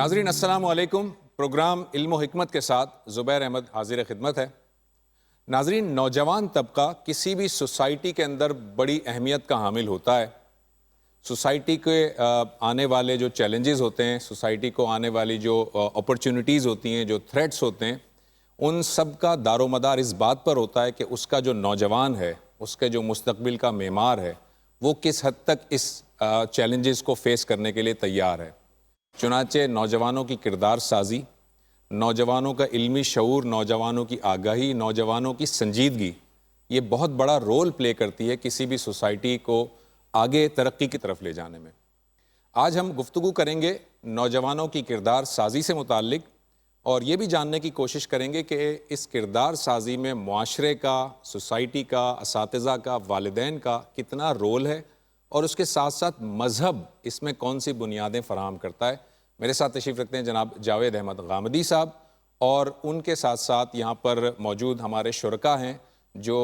ناظرین السلام علیکم۔ پروگرام علم و حکمت کے ساتھ زبیر احمد حاضر خدمت ہے۔ ناظرین، نوجوان طبقہ کسی بھی سوسائٹی کے اندر بڑی اہمیت کا حامل ہوتا ہے۔ سوسائٹی کے آنے والے جو چیلنجز ہوتے ہیں، سوسائٹی کو آنے والی جو اپرچونٹیز ہوتی ہیں، جو تھریٹس ہوتے ہیں، ان سب کا دار و مدار اس بات پر ہوتا ہے کہ اس کا جو نوجوان ہے، اس کے جو مستقبل کا معمار ہے، وہ کس حد تک اس چیلنجز کو فیس کرنے کے لیے تیار ہے۔ چنانچہ نوجوانوں کی کردار سازی، نوجوانوں کا علمی شعور، نوجوانوں کی آگاہی، نوجوانوں کی سنجیدگی، یہ بہت بڑا رول پلے کرتی ہے کسی بھی سوسائٹی کو آگے ترقی کی طرف لے جانے میں۔ آج ہم گفتگو کریں گے نوجوانوں کی کردار سازی سے متعلق، اور یہ بھی جاننے کی کوشش کریں گے کہ اس کردار سازی میں معاشرے کا، سوسائٹی کا، اساتذہ کا، والدین کا کتنا رول ہے، اور اس کے ساتھ ساتھ مذہب اس میں کون سی بنیادیں فراہم کرتا ہے۔ میرے ساتھ تشریف رکھتے ہیں جناب جاوید احمد غامدی صاحب، اور ان کے ساتھ ساتھ یہاں پر موجود ہمارے شرکاء ہیں جو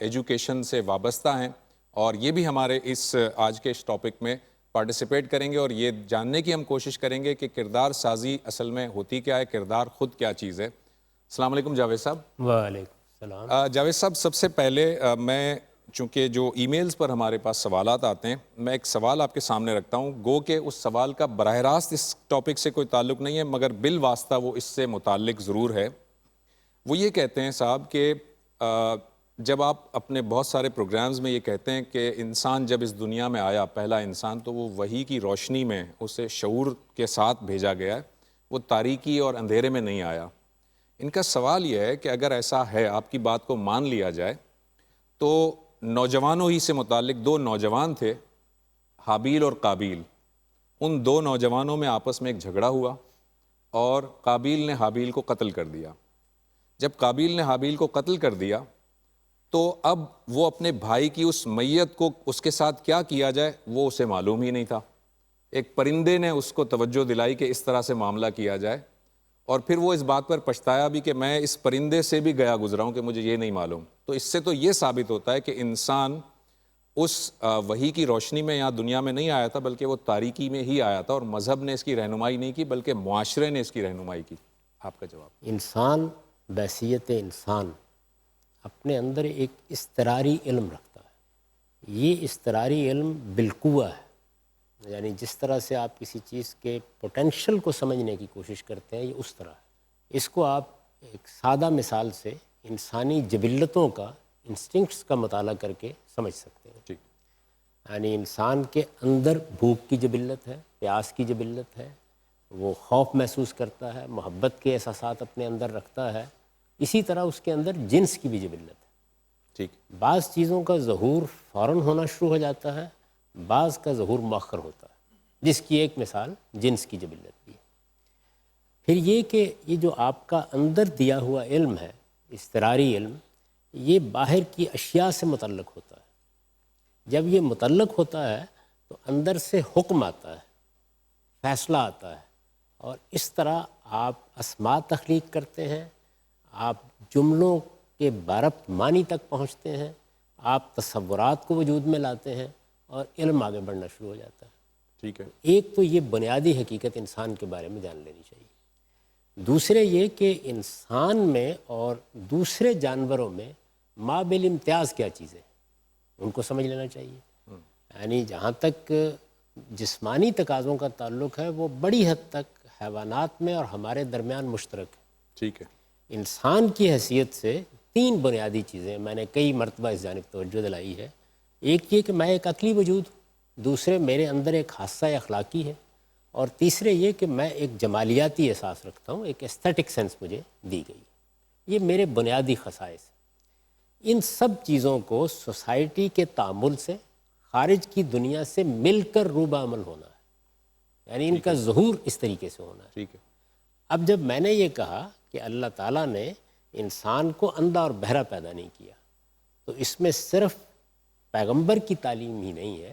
ایجوکیشن سے وابستہ ہیں، اور یہ بھی ہمارے اس آج کے اس ٹاپک میں پارٹیسپیٹ کریں گے، اور یہ جاننے کی ہم کوشش کریں گے کہ کردار سازی اصل میں ہوتی کیا ہے، کردار خود کیا چیز ہے۔ السلام علیکم جاوید صاحب۔ وعلیکم السلام۔ جاوید صاحب، سب سے پہلے میں چونکہ جو ای میلز پر ہمارے پاس سوالات آتے ہیں، میں ایک سوال آپ کے سامنے رکھتا ہوں، گو کہ اس سوال کا براہ راست اس ٹاپک سے کوئی تعلق نہیں ہے، مگر بالواسطہ وہ اس سے متعلق ضرور ہے۔ وہ یہ کہتے ہیں صاحب کہ جب آپ اپنے بہت سارے پروگرامز میں یہ کہتے ہیں کہ انسان جب اس دنیا میں آیا، پہلا انسان، تو وہ وحی کی روشنی میں اسے شعور کے ساتھ بھیجا گیا ہے، وہ تاریکی اور اندھیرے میں نہیں آیا۔ ان کا سوال یہ ہے کہ اگر ایسا ہے، آپ کی بات کو مان لیا جائے، تو نوجوانوں ہی سے متعلق دو نوجوان تھے، حابیل اور قابیل۔ ان دو نوجوانوں میں آپس میں ایک جھگڑا ہوا، اور قابیل نے حابیل کو قتل کر دیا۔ جب قابیل نے حابیل کو قتل کر دیا، تو اب وہ اپنے بھائی کی اس میت کو اس کے ساتھ کیا کیا جائے وہ اسے معلوم ہی نہیں تھا۔ ایک پرندے نے اس کو توجہ دلائی کہ اس طرح سے معاملہ کیا جائے، اور پھر وہ اس بات پر پچھتایا بھی کہ میں اس پرندے سے بھی گیا گزرا ہوں کہ مجھے یہ نہیں معلوم۔ تو اس سے تو یہ ثابت ہوتا ہے کہ انسان اس وحی کی روشنی میں یہاں دنیا میں نہیں آیا تھا، بلکہ وہ تاریکی میں ہی آیا تھا، اور مذہب نے اس کی رہنمائی نہیں کی بلکہ معاشرے نے اس کی رہنمائی کی۔ آپ کا جواب؟ انسان بحیثیت انسان اپنے اندر ایک اضطراری علم رکھتا ہے۔ یہ اضطراری علم بالقوہ ہے، یعنی جس طرح سے آپ کسی چیز کے پوٹینشل کو سمجھنے کی کوشش کرتے ہیں، یہ اس طرح ہے۔ اس کو آپ ایک سادہ مثال سے انسانی جبلتوں کا، انسٹنکٹس کا مطالعہ کر کے سمجھ سکتے ہیں۔ ٹھیک۔ یعنی انسان کے اندر بھوک کی جبلت ہے، پیاس کی جبلت ہے، وہ خوف محسوس کرتا ہے، محبت کے احساسات اپنے اندر رکھتا ہے۔ اسی طرح اس کے اندر جنس کی بھی جبلت ہے۔ ٹھیک۔ بعض چیزوں کا ظہور فوراً ہونا شروع ہو جاتا ہے، بعض کا ظہور مؤخر ہوتا ہے، جس کی ایک مثال جنس کی جبلت بھی ہے۔ پھر یہ کہ یہ جو آپ کا اندر دیا ہوا علم ہے، اضطراری علم، یہ باہر کی اشیاء سے متعلق ہوتا ہے۔ جب یہ متعلق ہوتا ہے تو اندر سے حکم آتا ہے، فیصلہ آتا ہے، اور اس طرح آپ اسماء تخلیق کرتے ہیں، آپ جملوں کے باربط معنی تک پہنچتے ہیں، آپ تصورات کو وجود میں لاتے ہیں، اور علم آگے بڑھنا شروع ہو جاتا ہے۔ ٹھیک ہے۔ ایک تو یہ بنیادی حقیقت انسان کے بارے میں جان لینی چاہیے۔ دوسرے یہ کہ انسان میں اور دوسرے جانوروں میں ما بالامتیاز کیا چیزیں ہیں، ان کو سمجھ لینا چاہیے۔ یعنی جہاں تک جسمانی تقاضوں کا تعلق ہے، وہ بڑی حد تک حیوانات میں اور ہمارے درمیان مشترک ہے۔ ٹھیک ہے۔ انسان کی حیثیت سے تین بنیادی چیزیں میں نے کئی مرتبہ اس جانب توجہ دلائی ہے۔ ایک یہ کہ میں ایک عقلی وجود، دوسرے میرے اندر ایک حادثہ اخلاقی ہے، اور تیسرے یہ کہ میں ایک جمالیاتی احساس رکھتا ہوں، ایک ایستھیٹک سینس مجھے دی گئی۔ یہ میرے بنیادی خصائص ہیں۔ ان سب چیزوں کو سوسائٹی کے تعامل سے، خارج کی دنیا سے مل کر روبہ عمل ہونا ہے، یعنی ان کا ظہور اس طریقے سے ہونا ہے۔ ٹھیک ہے۔ اب جب میں نے یہ کہا کہ اللہ تعالیٰ نے انسان کو اندھا اور بہرا پیدا نہیں کیا، تو اس میں صرف پیغمبر کی تعلیم ہی نہیں ہے،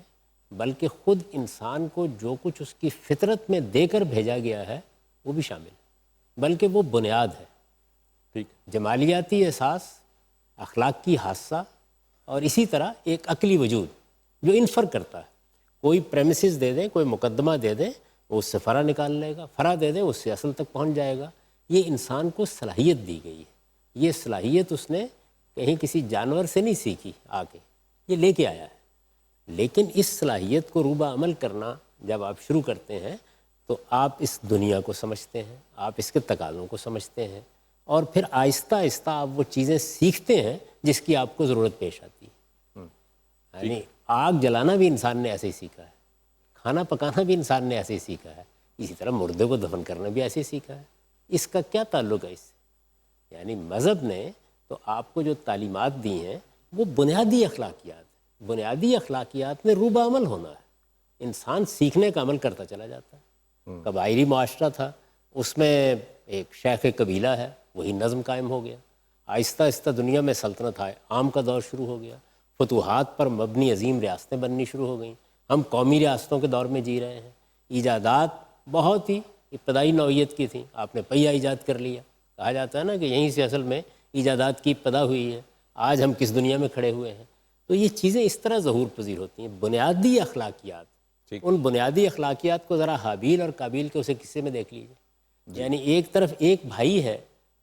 بلکہ خود انسان کو جو کچھ اس کی فطرت میں دے کر بھیجا گیا ہے وہ بھی شامل ہے، بلکہ وہ بنیاد ہے۔ ٹھیک۔ جمالیاتی احساس، اخلاقی حادثہ، اور اسی طرح ایک عقلی وجود جو انفر کرتا ہے۔ کوئی پریمیسز دے دیں، کوئی مقدمہ دے دیں، وہ اس سے فرع نکال لے گا، فرع دے دے اس سے اصل تک پہنچ جائے گا۔ یہ انسان کو صلاحیت دی گئی ہے، یہ صلاحیت اس نے کہیں کسی جانور سے نہیں سیکھی آ کے، یہ لے کے آیا ہے۔ لیکن اس صلاحیت کو روبہ عمل کرنا جب آپ شروع کرتے ہیں تو آپ اس دنیا کو سمجھتے ہیں، آپ اس کے تقاضوں کو سمجھتے ہیں، اور پھر آہستہ آہستہ آپ وہ چیزیں سیکھتے ہیں جس کی آپ کو ضرورت پیش آتی ہے۔ یعنی آگ جلانا بھی انسان نے ایسے ہی سیکھا ہے، کھانا پکانا بھی انسان نے ایسے ہی سیکھا ہے، اسی طرح مردے کو دفن کرنا بھی ایسے ہی سیکھا ہے۔ اس کا کیا تعلق ہے اس سے؟ یعنی مذہب نے تو آپ کو جو تعلیمات دی ہیں وہ بنیادی اخلاقیات، بنیادی اخلاقیات میں روبہ عمل ہونا ہے۔ انسان سیکھنے کا عمل کرتا چلا جاتا ہے۔ قبائلی معاشرہ تھا، اس میں ایک شیخ قبیلہ ہے، وہی نظم قائم ہو گیا۔ آہستہ آہستہ دنیا میں سلطنت عام کا دور شروع ہو گیا، فتوحات پر مبنی عظیم ریاستیں بننی شروع ہو گئیں۔ ہم قومی ریاستوں کے دور میں جی رہے ہیں۔ ایجادات بہت ہی ابتدائی نوعیت کی تھیں، آپ نے پہیہ ایجاد کر لیا، کہا جاتا ہے نا کہ یہیں سے اصل میں ایجادات کی ابتدا ہوئی ہے، آج ہم کس دنیا میں کھڑے ہوئے ہیں۔ تو یہ چیزیں اس طرح ظہور پذیر ہوتی ہیں، بنیادی اخلاقیات۔ ان بنیادی اخلاقیات کو ذرا حابیل اور قابیل کے اسے قصے میں دیکھ لیجیے۔ یعنی ایک طرف ایک بھائی ہے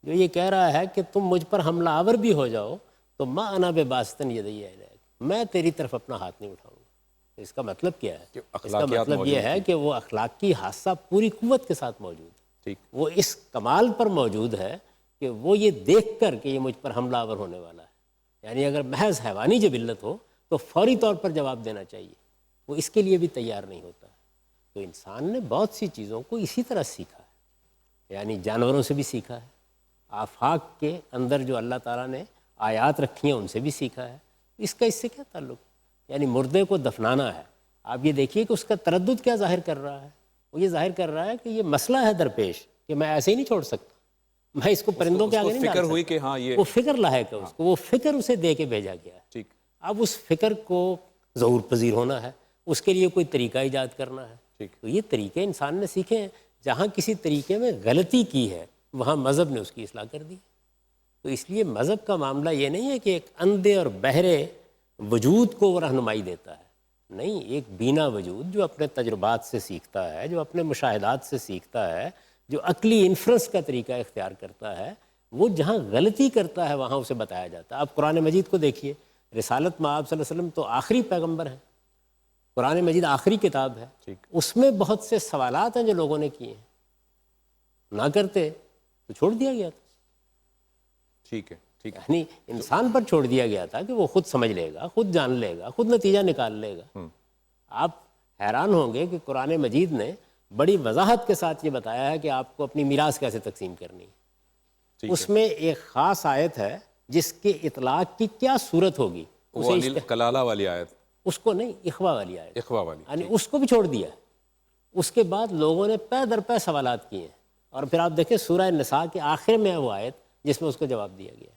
جو یہ کہہ رہا ہے کہ تم مجھ پر حملہ آور بھی ہو جاؤ تو ما انا بباسطن یدی الیک، میں تیری طرف اپنا ہاتھ نہیں اٹھاؤں گا۔ اس کا مطلب کیا ہے؟ اس کا مطلب یہ ہے کہ وہ اخلاقی حادثہ پوری قوت کے ساتھ موجود ہے، وہ اس کمال پر موجود ہے کہ وہ یہ دیکھ کر کہ یہ مجھ پر حملہ آور ہونے والا ہے، یعنی اگر محض حیوانی جبلت ہو تو فوری طور پر جواب دینا چاہیے، وہ اس کے لیے بھی تیار نہیں ہوتا۔ تو انسان نے بہت سی چیزوں کو اسی طرح سیکھا ہے، یعنی جانوروں سے بھی سیکھا ہے، آفاق کے اندر جو اللہ تعالیٰ نے آیات رکھی ہیں ان سے بھی سیکھا ہے۔ اس کا اس سے کیا تعلق؟ یعنی مردے کو دفنانا ہے، آپ یہ دیکھیے کہ اس کا تردد کیا ظاہر کر رہا ہے؟ وہ یہ ظاہر کر رہا ہے کہ یہ مسئلہ ہے درپیش کہ میں ایسے ہی نہیں چھوڑ سکتا، میں اس کو پرندوں کے آگے نہیں ڈال فکر ہوئی سکتا۔ کہ ہاں یہ وہ فکر لاحق ہے، اس کو وہ فکر اسے دے کے بھیجا گیا ہے۔ ٹھیک، اب اس فکر کو ظہور پذیر ہونا ہے، اس کے لیے کوئی طریقہ ایجاد کرنا ہے۔ تو یہ طریقے انسان نے سیکھے ہیں۔ جہاں کسی طریقے میں غلطی کی ہے وہاں مذہب نے اس کی اصلاح کر دی۔ تو اس لیے مذہب کا معاملہ یہ نہیں ہے کہ ایک اندھے اور بہرے وجود کو وہ رہنمائی دیتا ہے، نہیں، ایک بینا وجود جو اپنے تجربات سے سیکھتا ہے، جو اپنے مشاہدات سے سیکھتا ہے، جو عقلی انفرنس کا طریقہ اختیار کرتا ہے، وہ جہاں غلطی کرتا ہے وہاں اسے بتایا جاتا ہے۔ آپ قرآن مجید کو دیکھیے، رسالت میں آپ صلی اللہ علیہ وسلم تو آخری پیغمبر ہیں، قرآن مجید آخری کتاب ہے، اس میں بہت سے سوالات ہیں جو لوگوں نے کیے ہیں، نہ کرتے تو چھوڑ دیا گیا تھا۔ ٹھیک ہے، ٹھیک ہے، یعنی انسان پر چھوڑ دیا گیا تھا کہ وہ خود سمجھ لے گا، خود جان لے گا، خود نتیجہ نکال لے گا۔ آپ حیران ہوں گے کہ قرآن مجید نے بڑی وضاحت کے ساتھ یہ بتایا ہے کہ آپ کو اپنی میراث کیسے تقسیم کرنی ہے۔ اس میں ایک خاص آیت ہے جس کے اطلاق کی کیا صورت ہوگی، وہ انیل کلالہ والی آیت، اس کو نہیں، اخوا والی آیت، اخوا والی، یعنی اس کو بھی چھوڑ دیا۔ اس کے بعد لوگوں نے پے در پے سوالات کیے ہیں، اور پھر آپ دیکھیں سورہ نساء کے آخر میں وہ آیت جس میں اس کو جواب دیا گیا ہے۔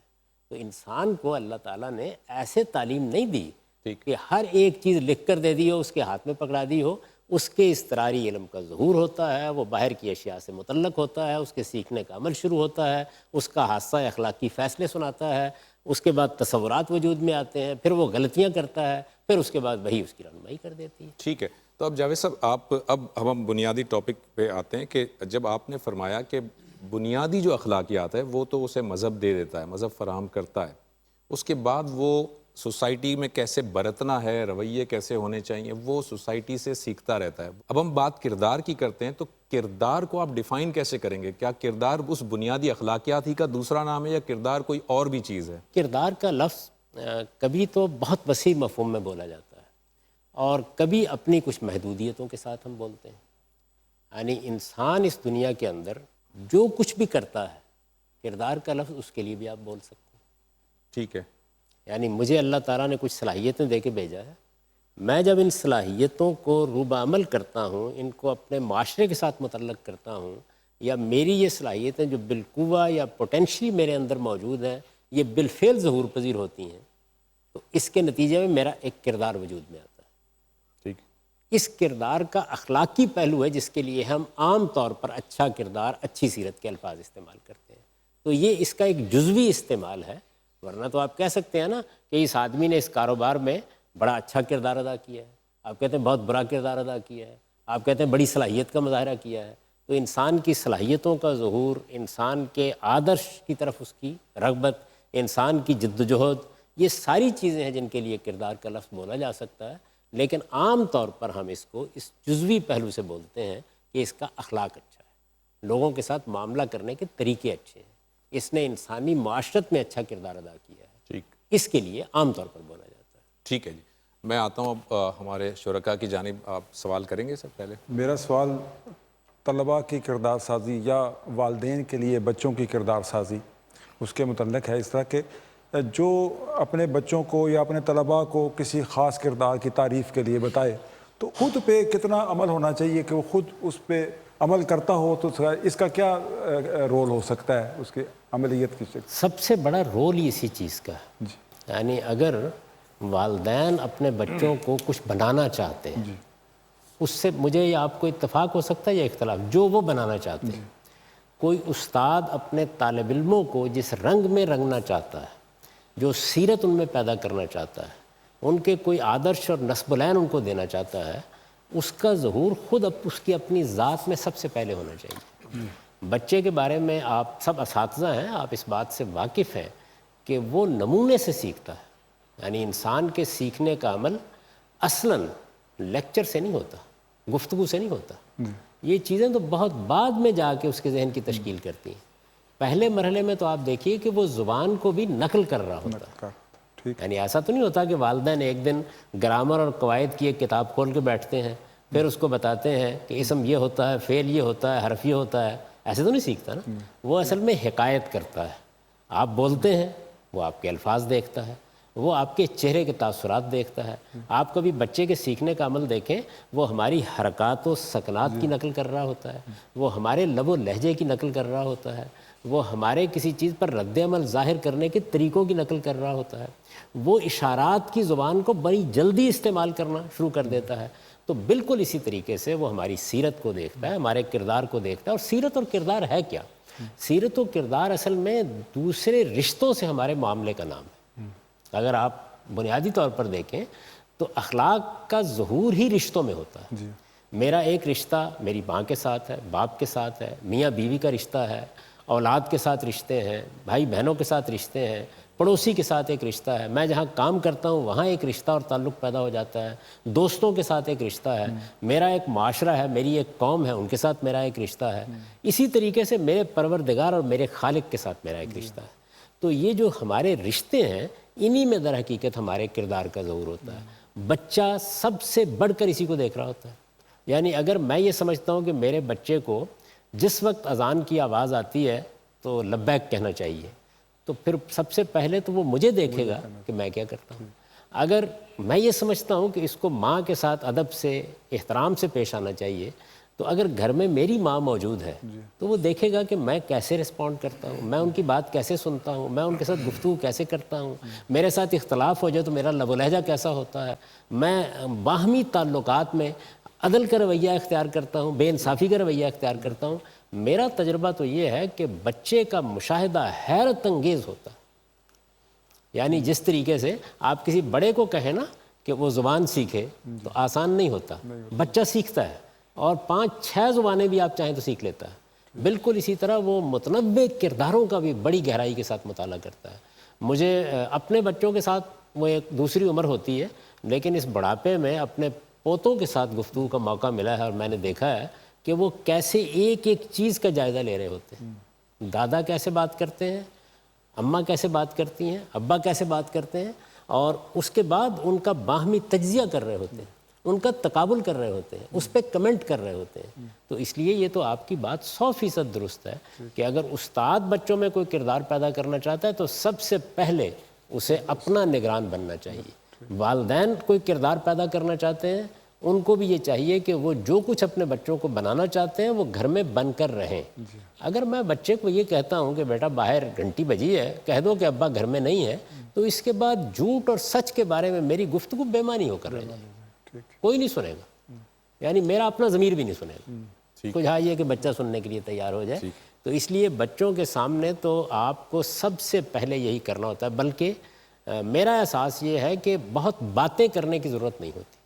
تو انسان کو اللہ تعالیٰ نے ایسے تعلیم نہیں دی کہ ہر ایک چیز لکھ کر دے دی ہو، اس کے ہاتھ میں پکڑا دی ہو۔ اس کے اضطراری علم کا ظہور ہوتا ہے، وہ باہر کی اشیاء سے متعلق ہوتا ہے، اس کے سیکھنے کا عمل شروع ہوتا ہے، اس کا حادثہ اخلاقی فیصلے سناتا ہے، اس کے بعد تصورات وجود میں آتے ہیں، پھر وہ غلطیاں کرتا ہے، پھر اس کے بعد وہی اس کی رہنمائی کر دیتی ہے۔ ٹھیک ہے۔ تو اب جاوید صاحب اب ہم بنیادی ٹاپک پہ آتے ہیں کہ جب آپ نے فرمایا کہ بنیادی جو اخلاقیات ہے وہ تو اسے مذہب دے دیتا ہے، مذہب فراہم کرتا ہے، اس کے بعد وہ سوسائٹی میں کیسے برتنا ہے، رویے کیسے ہونے چاہیے، وہ سوسائٹی سے سیکھتا رہتا ہے۔ اب ہم بات کردار کی کرتے ہیں، تو کردار کو آپ ڈیفائن کیسے کریں گے؟ کیا کردار اس بنیادی اخلاقیات ہی کا دوسرا نام ہے یا کردار کوئی اور بھی چیز ہے؟ کردار کا لفظ کبھی تو بہت وسیع مفہوم میں بولا جاتا ہے اور کبھی اپنی کچھ محدودیتوں کے ساتھ ہم بولتے ہیں۔ یعنی انسان اس دنیا کے اندر جو کچھ بھی کرتا ہے، کردار کا لفظ اس کے لیے بھی آپ بول سکتے ہیں۔ ٹھیک ہے، یعنی مجھے اللہ تعالیٰ نے کچھ صلاحیتیں دے کے بھیجا ہے، میں جب ان صلاحیتوں کو روبہ عمل کرتا ہوں، ان کو اپنے معاشرے کے ساتھ متعلق کرتا ہوں، یا میری یہ صلاحیتیں جو بالقوہ یا پوٹینشلی میرے اندر موجود ہیں یہ بالفعل ظہور پذیر ہوتی ہیں، تو اس کے نتیجے میں میرا ایک کردار وجود میں آتا ہے۔ ٹھیک، اس کردار کا اخلاقی پہلو ہے جس کے لیے ہم عام طور پر اچھا کردار، اچھی سیرت کے الفاظ استعمال کرتے ہیں۔ تو یہ اس کا ایک جزوی استعمال ہے، ورنہ تو آپ کہہ سکتے ہیں نا کہ اس آدمی نے اس کاروبار میں بڑا اچھا کردار ادا کیا ہے، آپ کہتے ہیں بہت برا کردار ادا کیا ہے، آپ کہتے ہیں بڑی صلاحیت کا مظاہرہ کیا ہے، تو انسان کی صلاحیتوں کا ظہور، انسان کے آدرش کی طرف اس کی رغبت، انسان کی جد و جہد، یہ ساری چیزیں ہیں جن کے لیے کردار کا لفظ بولا جا سکتا ہے، لیکن عام طور پر ہم اس کو اس جزوی پہلو سے بولتے ہیں کہ اس کا اخلاق اچھا ہے، لوگوں کے ساتھ معاملہ کرنے کے طریقے اچھے ہیں، اس نے انسانی معاشرت میں اچھا کردار ادا کیا ہے، ٹھیک، اس کے لیے عام طور پر بولا جاتا ہے۔ ٹھیک ہے جی، میں آتا ہوں اب ہمارے شرکاء کی جانب، آپ سوال کریں گے سب پہلے؟ میرا سوال طلباء کی کردار سازی یا والدین کے لیے بچوں کی کردار سازی اس کے متعلق ہے، اس طرح کہ جو اپنے بچوں کو یا اپنے طلباء کو کسی خاص کردار کی تعریف کے لیے بتائے تو خود پہ کتنا عمل ہونا چاہیے کہ وہ خود اس پہ عمل کرتا ہو، تو اس کا کیا رول ہو سکتا ہے اس کے عملیت کی شکل؟ سب سے بڑا رول ہی اسی چیز کا ہے، یعنی اگر والدین اپنے بچوں کو کچھ بنانا چاہتے ہیں، اس سے مجھے یا آپ کو اتفاق ہو سکتا ہے یا اختلاف، جو وہ بنانا چاہتے ہیں۔ کوئی استاد اپنے طالب علموں کو جس رنگ میں رنگنا چاہتا ہے، جو سیرت ان میں پیدا کرنا چاہتا ہے، ان کے کوئی آدرش اور نسب العین ان کو دینا چاہتا ہے، اس کا ظہور خود اس کی اپنی ذات میں سب سے پہلے ہونا چاہیے۔ بچے کے بارے میں آپ سب اساتذہ ہیں، آپ اس بات سے واقف ہیں کہ وہ نمونے سے سیکھتا ہے، یعنی انسان کے سیکھنے کا عمل اصلاً لیکچر سے نہیں ہوتا، گفتگو سے نہیں ہوتا، یہ چیزیں تو بہت بعد میں جا کے اس کے ذہن کی تشکیل کرتی ہیں۔ پہلے مرحلے میں تو آپ دیکھیے کہ وہ زبان کو بھی نقل کر رہا ہوتا ہے، یعنی ایسا تو نہیں ہوتا کہ والدین ایک دن گرامر اور قواعد کی ایک کتاب کھول کے بیٹھتے ہیں، پھر اس کو بتاتے ہیں کہ اسم یہ ہوتا ہے، فعل یہ ہوتا ہے، حرف یہ ہوتا ہے، ایسے تو نہیں سیکھتا نا۔ وہ اصل میں حکایت کرتا ہے، آپ بولتے ہیں وہ آپ کے الفاظ دیکھتا ہے، وہ آپ کے چہرے کے تاثرات دیکھتا ہے۔ آپ کبھی بچے کے سیکھنے کا عمل دیکھیں، وہ ہماری حرکات و سکنات کی نقل کر رہا ہوتا ہے، وہ ہمارے لب و لہجے کی نقل کر رہا ہوتا ہے، وہ ہمارے کسی چیز پر رد عمل ظاہر کرنے کے طریقوں کی نقل کر رہا ہوتا ہے، وہ اشارات کی زبان کو بڑی جلدی استعمال کرنا شروع کر دیتا ہے۔ تو بالکل اسی طریقے سے وہ ہماری سیرت کو دیکھتا ہے، ہمارے کردار کو دیکھتا ہے۔ اور سیرت اور کردار ہے کیا؟ سیرت و کردار اصل میں دوسرے رشتوں سے ہمارے معاملے کا نام ہے۔ اگر آپ بنیادی طور پر دیکھیں تو اخلاق کا ظہور ہی رشتوں میں ہوتا ہے۔ میرا ایک رشتہ میری ماں کے ساتھ ہے، باپ کے ساتھ ہے، میاں بیوی کا رشتہ ہے، اولاد کے ساتھ رشتے ہیں، بھائی بہنوں کے ساتھ رشتے ہیں، پڑوسی کے ساتھ ایک رشتہ ہے، میں جہاں کام کرتا ہوں وہاں ایک رشتہ اور تعلق پیدا ہو جاتا ہے، دوستوں کے ساتھ ایک رشتہ ہے، میرا ایک معاشرہ ہے، میری ایک قوم ہے، ان کے ساتھ میرا ایک رشتہ ہے، اسی طریقے سے میرے پروردگار اور میرے خالق کے ساتھ میرا ایک رشتہ ہے۔ تو یہ جو ہمارے رشتے ہیں انہی میں در حقیقت ہمارے کردار کا ظہور ہوتا ہے۔ بچہ سب سے بڑھ کر اسی کو دیکھ رہا ہوتا ہے، یعنی اگر میں یہ سمجھتا ہوں کہ میرے بچے کو جس وقت اذان کی آواز آتی ہے تو لبیک کہنا چاہیے، تو پھر سب سے پہلے تو وہ مجھے دیکھے گا کہ میں کیا کرتا ہوں۔ اگر میں یہ سمجھتا ہوں کہ اس کو ماں کے ساتھ ادب سے احترام سے پیش آنا چاہیے، تو اگر گھر میں میری ماں موجود ہے تو وہ دیکھے گا کہ میں کیسے رسپونڈ کرتا ہوں، میں ان کی بات کیسے سنتا ہوں، میں ان کے ساتھ گفتگو کیسے کرتا ہوں، میرے ساتھ اختلاف ہو جائے تو میرا لب و لہجہ کیسا ہوتا ہے، میں باہمی تعلقات میں عدل کا رویہ اختیار کرتا ہوں، بے انصافی کا رویہ اختیار کرتا ہوں۔ میرا تجربہ تو یہ ہے کہ بچے کا مشاہدہ حیرت انگیز ہوتا ہے، یعنی جس طریقے سے آپ کسی بڑے کو کہیں نا کہ وہ زبان سیکھے تو آسان نہیں ہوتا، بچہ سیکھتا ہے اور 5-6 زبانیں بھی آپ چاہیں تو سیکھ لیتا ہے۔ بالکل اسی طرح وہ متنوع کرداروں کا بھی بڑی گہرائی کے ساتھ مطالعہ کرتا ہے۔ مجھے اپنے بچوں کے ساتھ وہ ایک دوسری عمر ہوتی ہے، لیکن اس بڑھاپے میں اپنے پوتوں کے ساتھ گفتگو کا موقع ملا ہے اور میں نے دیکھا ہے کہ وہ کیسے ایک ایک چیز کا جائزہ لے رہے ہوتے ہیں۔ دادا کیسے بات کرتے ہیں، اماں کیسے بات کرتی ہیں، ابا کیسے بات کرتے ہیں، اور اس کے بعد ان کا باہمی تجزیہ کر رہے ہوتے ہیں، ان کا تقابل کر رہے ہوتے ہیں، اس پہ کمنٹ کر رہے ہوتے ہیں۔ تو اس لیے یہ تو آپ کی بات 100% درست ہے کہ اگر استاد بچوں میں کوئی کردار پیدا کرنا چاہتا ہے تو سب سے پہلے اسے اپنا نگران بننا چاہیے۔ والدین کوئی کردار پیدا کرنا چاہتے ہیں، ان کو بھی یہ چاہیے کہ وہ جو کچھ اپنے بچوں کو بنانا چاہتے ہیں وہ گھر میں بن کر رہیں۔ اگر میں بچے کو یہ کہتا ہوں کہ بیٹا باہر گھنٹی بجی ہے، کہہ دو کہ ابا گھر میں نہیں ہے، تو اس کے بعد جھوٹ اور سچ کے بارے میں میری گفتگو بے معنی ہو کر رہ جائے، کوئی نہیں سنے گا، یعنی میرا اپنا ضمیر بھی نہیں سنے گا، کچھ یہ کہ بچہ سننے کے لیے تیار ہو جائے۔ تو اس لیے بچوں کے سامنے تو آپ کو سب سے پہلے یہی کرنا ہوتا ہے، بلکہ میرا احساس یہ ہے کہ بہت باتیں کرنے کی ضرورت نہیں ہوتی،